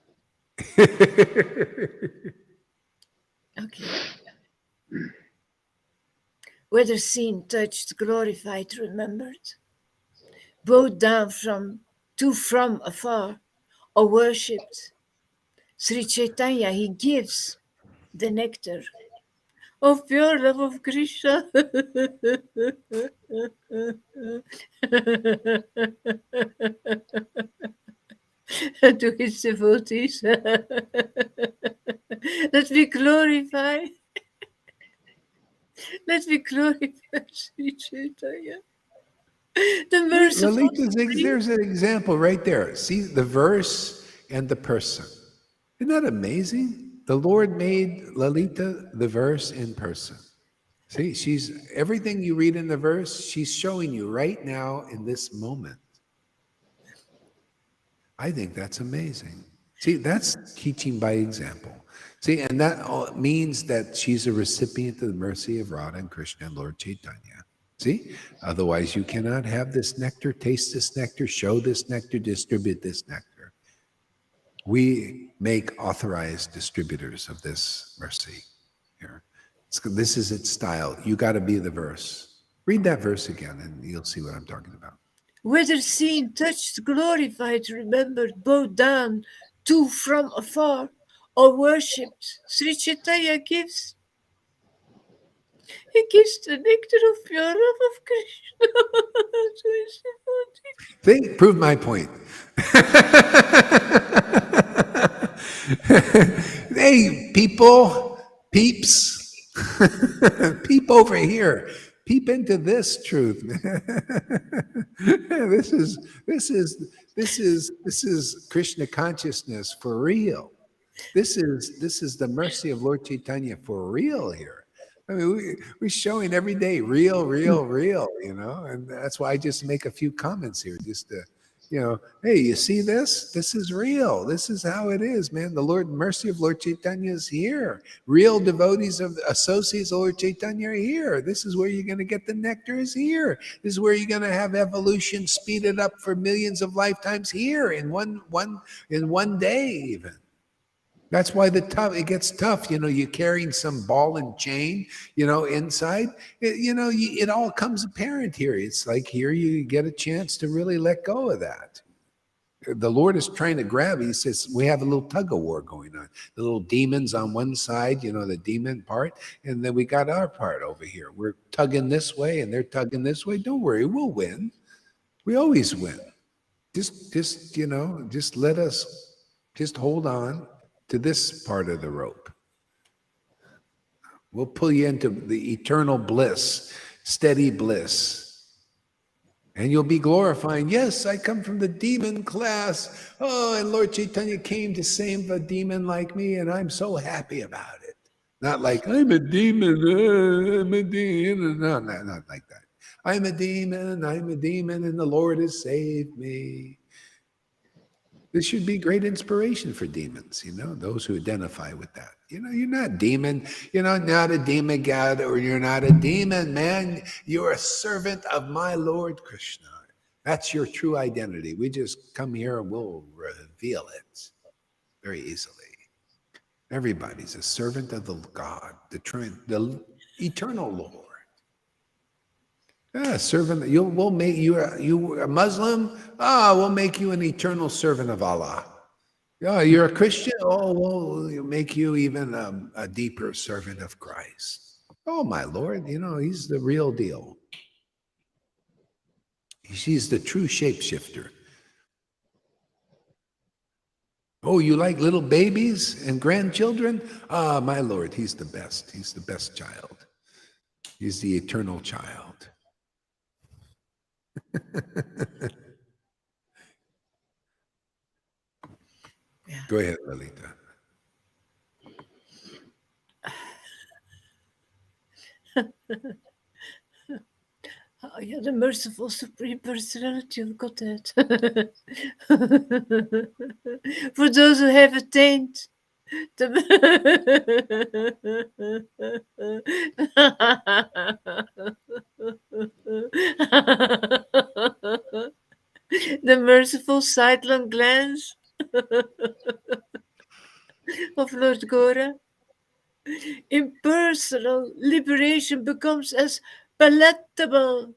Okay. Whether seen, touched, glorified, remembered, bowed down from afar, or worshipped, Sri Chaitanya, he gives the nectar of pure love of Krishna to his devotees. Let me glorify, let me glorify Sri Chaitanya, the merciful Lalita's, Supreme. there's an example right there. See the verse and the person. Isn't that amazing? The Lord made Lalita the verse in person. See, she's everything you read in the verse, she's showing you right now in this moment. I think that's amazing. See, that's teaching by example. See, and that means that she's a recipient of the mercy of Radha and Krishna and Lord Chaitanya. See, otherwise you cannot have this nectar, taste this nectar, show this nectar, distribute this nectar. We make authorized distributors of this mercy here. This is its style. You got to be the verse. Read that verse again and you'll see what I'm talking about. Whether seen, touched, glorified, remembered, bowed down to from afar, or worshipped, Sri Chaitanya gives. He gives the nectar of pure love of Krishna to his devotees. See, prove my point. Hey, people, peeps, peep over here. Peep into this truth. This is Krishna consciousness for real. This is the mercy of Lord Chaitanya for real here. I mean, we're showing every day real, real, and that's why I just make a few comments here, just to, hey, you see this? This is real. This is how it is, man. The Lord mercy of Lord Chaitanya is here. Real devotees of associates of Lord Chaitanya are here. This is where you're going to get the nectar is here. This is where you're going to have evolution speeded up for millions of lifetimes here in one day even. That's why it gets tough. You're carrying some ball and chain, inside. It all comes apparent here. It's like here you get a chance to really let go of that. The Lord is trying to grab it. He says, we have a little tug of war going on. The little demons on one side, the demon part, and then we got our part over here. We're tugging this way and they're tugging this way. Don't worry, we'll win. We always win. Just let us just hold on to this part of the rope. We'll pull you into the eternal bliss, steady bliss. And you'll be glorifying, yes, I come from the demon class. Oh, and Lord Chaitanya came to save a demon like me, and I'm so happy about it. Not like, I'm a demon, I'm a demon. No, not like that. I'm a demon, and the Lord has saved me. This should be great inspiration for demons, those who identify with that. You're not demon, not a demigod, or you're not a demon, man. You're a servant of my Lord Krishna. That's your true identity. We just come here and we'll reveal it very easily. Everybody's a servant of the God, the eternal Lord. Servant. We'll make you a Muslim. We'll make you an eternal servant of Allah. You're a Christian. We'll make you even a deeper servant of Christ. Oh, my Lord, he's the real deal. He's the true shapeshifter. Oh, you like little babies and grandchildren? My Lord, he's the best. He's the best child. He's the eternal child. Yeah. Go ahead, Lalita. Oh, yeah, the merciful Supreme Personality of Godhead. For those who have attained the the merciful sidelong glance of Lord Gora, impersonal liberation becomes as palatable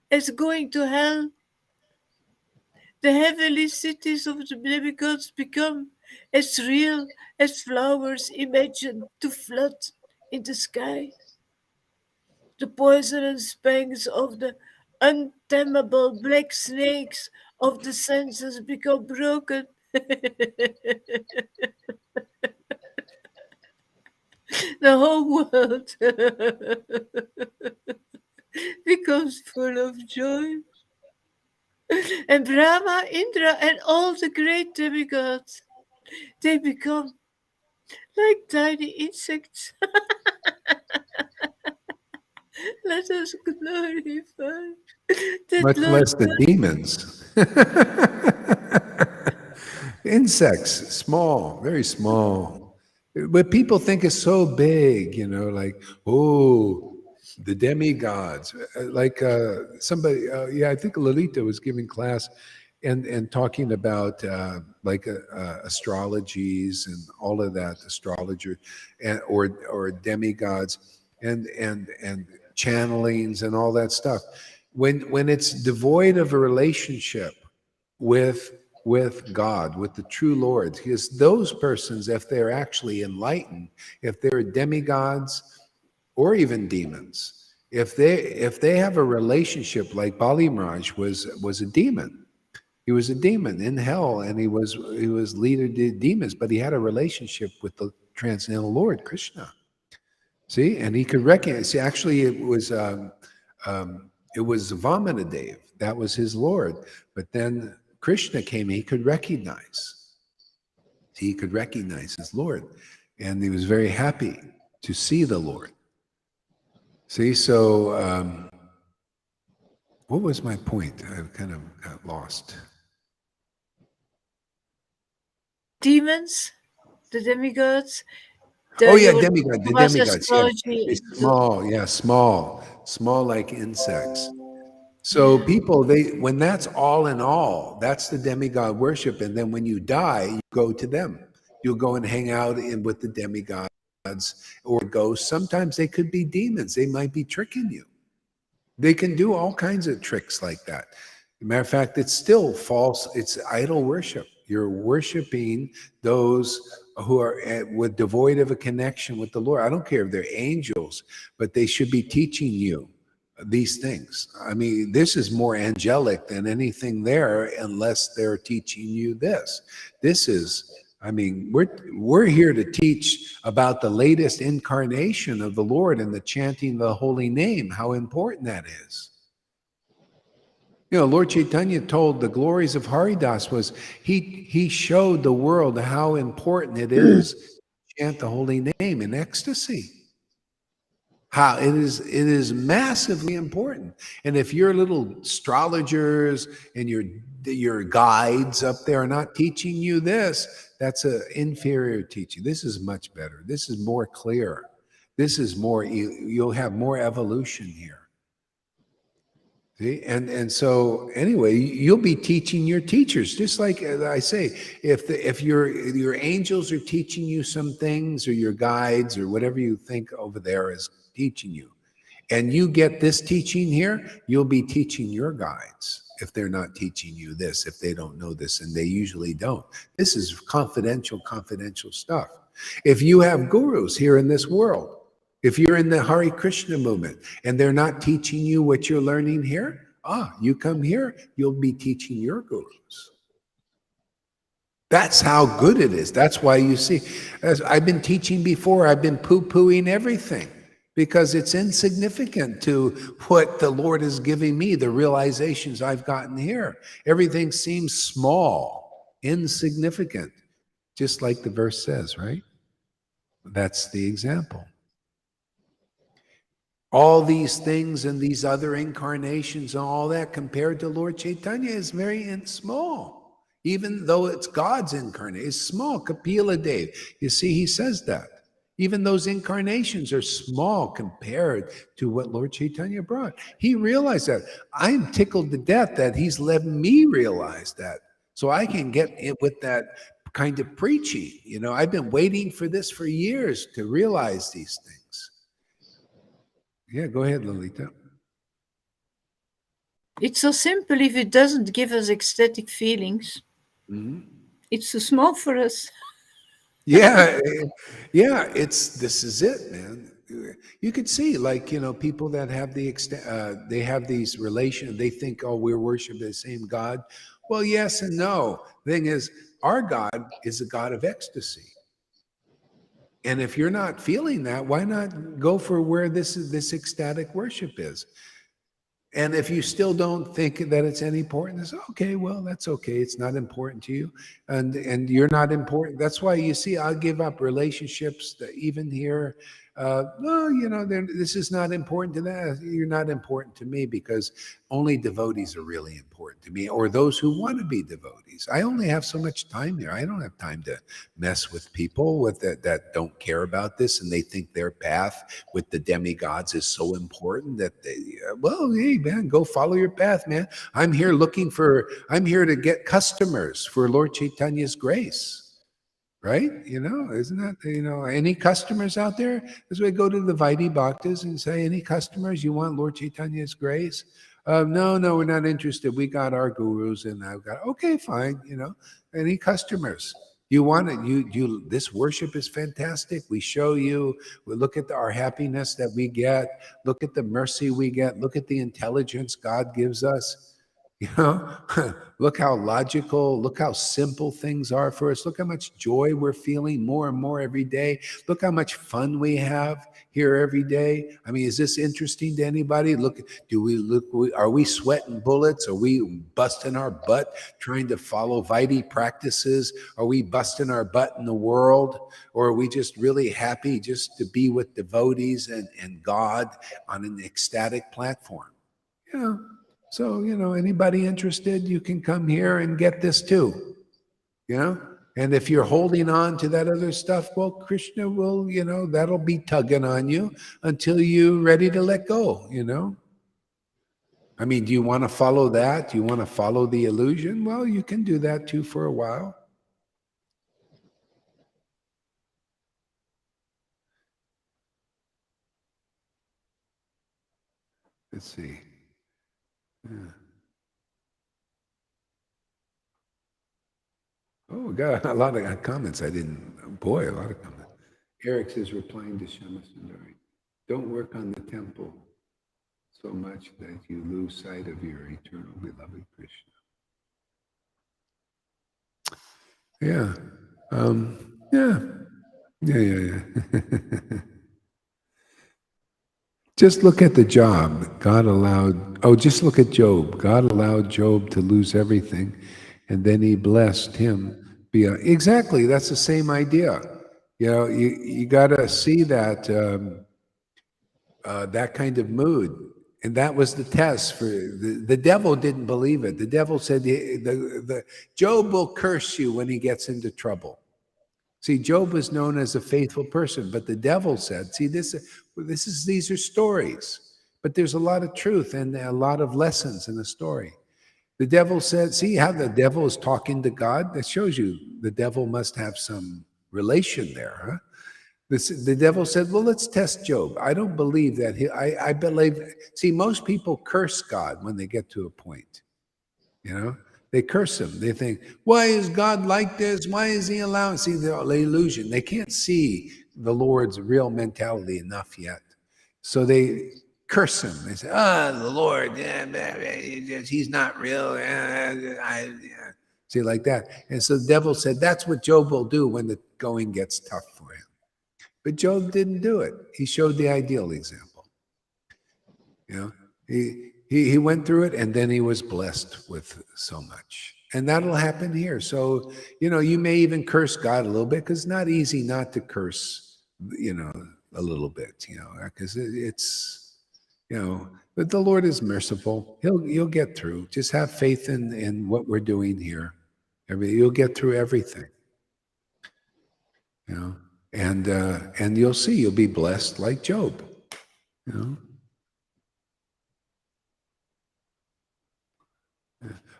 as going to hell. The heavenly cities of the demigods become as real as flowers imagined to flood in the sky. The poisonous fangs of the untamable black snakes of the senses become broken. The whole world becomes full of joy. And Brahma, Indra, and all the great demigods, they become like tiny insects. Let us glorify that Much Lord. less the demons. Insects, small, very small. But people think it's so big, like, oh, the demigods. Like somebody, yeah, I think Lolita was giving class and talking about like astrologies and all of that, astrologer and or demigods and channelings and all that stuff. When it's devoid of a relationship with God, with the true Lord, because those persons, if they're actually enlightened, if they're demigods or even demons, if they have a relationship, like Bali Maharaj was a demon. He was a demon in hell, and he was leader to demons, but he had a relationship with the transcendental Lord Krishna. See, and he could recognize. See, actually, it was Vamanadev. That was his Lord. But then Krishna came. He could recognize. He could recognize his Lord, and he was very happy to see the Lord. See, so what was my point? I kind of got lost. Demons, the demigods. Oh yeah, You were demigod, talking the about demigods. Yeah, astrology. they're small like insects. So people, when that's all in all, that's the demigod worship. And then when you die, you go to them. You'll go and hang out with the demigods or ghosts. Sometimes they could be demons. They might be tricking you. They can do all kinds of tricks like that. Matter of fact, it's still false. It's idol worship. You're worshiping those who are with devoid of a connection with the Lord. I don't care if they're angels, but they should be teaching you these things. I mean, this is more angelic than anything there, unless they're teaching you this. This is, I mean, we're here to teach about the latest incarnation of the Lord and the chanting the holy name, how important that is. Lord Caitanya told the glories of Haridas was he showed the world how important it is to chant the holy name in ecstasy. How it is massively important. And if your little astrologers and your guides up there are not teaching you this, that's an inferior teaching. This is much better. This is more clear. This is more, you'll have more evolution here. See? And so anyway, you'll be teaching your teachers, just like I say, if your angels are teaching you some things, or your guides, or whatever you think over there is teaching you, and you get this teaching here, you'll be teaching your guides if they're not teaching you this, if they don't know this, and they usually don't. This is confidential stuff. If you have gurus here in this world, if you're in the Hare Krishna movement and they're not teaching you what you're learning here, you come here, you'll be teaching your gurus. That's how good it is. That's why you see, as I've been teaching before, I've been poo-pooing everything because it's insignificant to what the Lord is giving me, the realizations I've gotten here. Everything seems small, insignificant, just like the verse says, right? That's the example. All these things and these other incarnations and all that compared to Lord Caitanya is very small. Even though it's God's incarnation, it's small. Kapila Dev, you see, he says that. Even those incarnations are small compared to what Lord Caitanya brought. He realized that. I'm tickled to death that he's letting me realize that, so I can get it with that kind of preaching. I've been waiting for this for years to realize these things. Yeah, go ahead, Lolita. It's so simple if it doesn't give us ecstatic feelings. Mm-hmm. It's too small for us. Yeah, this is it, man. you could see, like, people that have they have these relations. They think, oh, we're worshiping the same God. Well, yes and no. Thing is, our God is a God of ecstasy. And if you're not feeling that, why not go for where this ecstatic worship is? And if you still don't think that it's any important, it's okay. Well, that's okay. It's not important to you, and you're not important. That's why you see, I give up relationships that even here. Well, this is not important to that. You're not important to me because only devotees are really important to me, or those who want to be devotees. I only have so much time here. I don't have time to mess with people that don't care about this, and they think their path with the demigods is so important that well, hey man, go follow your path, man. I'm here to get customers for Lord Chaitanya's grace. Right? Isn't that, any customers out there? As we go to the Vaidhi Bhaktas and say, any customers, you want Lord Chaitanya's grace? No, we're not interested. We got our gurus and I've got, okay, fine. Any customers? You want it? This worship is fantastic. We show you, we look at our happiness that we get, look at the mercy we get, look at the intelligence God gives us. Look how logical, look how simple things are for us. Look how much joy we're feeling more and more every day. Look how much fun we have here every day. I mean, is this interesting to anybody? Are we sweating bullets? Are we busting our butt trying to follow Vaidhi practices? Are we busting our butt in the world? Or are we just really happy just to be with devotees and God on an ecstatic platform? So, anybody interested, you can come here and get this too, And if you're holding on to that other stuff, well, Krishna will, that'll be tugging on you until you're ready to let go, I mean, do you want to follow that? Do you want to follow the illusion? Well, you can do that too for a while. Let's see. Yeah. Oh, we got a lot of comments. A lot of comments. Eric says, replying to Shama Sundari, don't work on the temple so much that you lose sight of your eternal beloved Krishna. Yeah. Yeah. Just look at the job. Just look at Job. God allowed Job to lose everything, and then he blessed him. Exactly, that's the same idea. You got to see that that kind of mood. And that was the test for the devil didn't believe it. The devil said, the Job will curse you when he gets into trouble. See, Job was known as a faithful person, but the devil said, see, these are stories, but there's a lot of truth and a lot of lessons in the story. The devil said, see how the devil is talking to God? That shows you the devil must have some relation there, huh? The devil said, well, let's test Job. I don't believe that. I believe, see, most people curse God when they get to a point, They curse him. They think, why is God like this? Why is he allowing? See, the illusion. They can't see the Lord's real mentality enough yet. So they curse him. They say, the Lord, he's not real. See, like that. And so the devil said, that's what Job will do when the going gets tough for him. But Job didn't do it. He showed the ideal example. He went through it, and then he was blessed with so much. And that'll happen here. So, you may even curse God a little bit, because it's not easy not to curse, a little bit, because it's, but the Lord is merciful. You'll get through. Just have faith in what we're doing here. You'll get through everything. And you'll see, you'll be blessed like Job.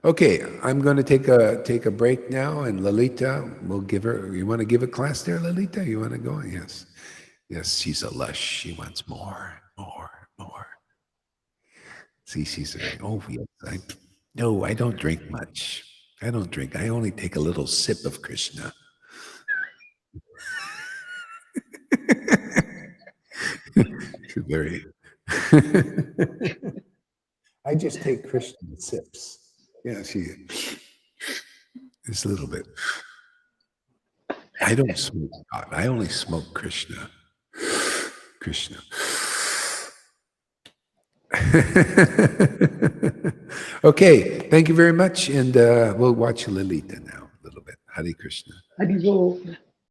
Okay, I'm going to take a break now, and Lalita will give her. You want to give a class there, Lalita? You want to go? Yes, she's a lush. She wants more. See, she's yes. No, I don't drink much. I don't drink. I only take a little sip of Krishna. Very. I just take Krishna sips. Yeah, she is a little bit. I don't smoke pot. I only smoke Krishna. Krishna. Okay, thank you very much. And we'll watch Lalita now a little bit. Hare Krishna. Haribo.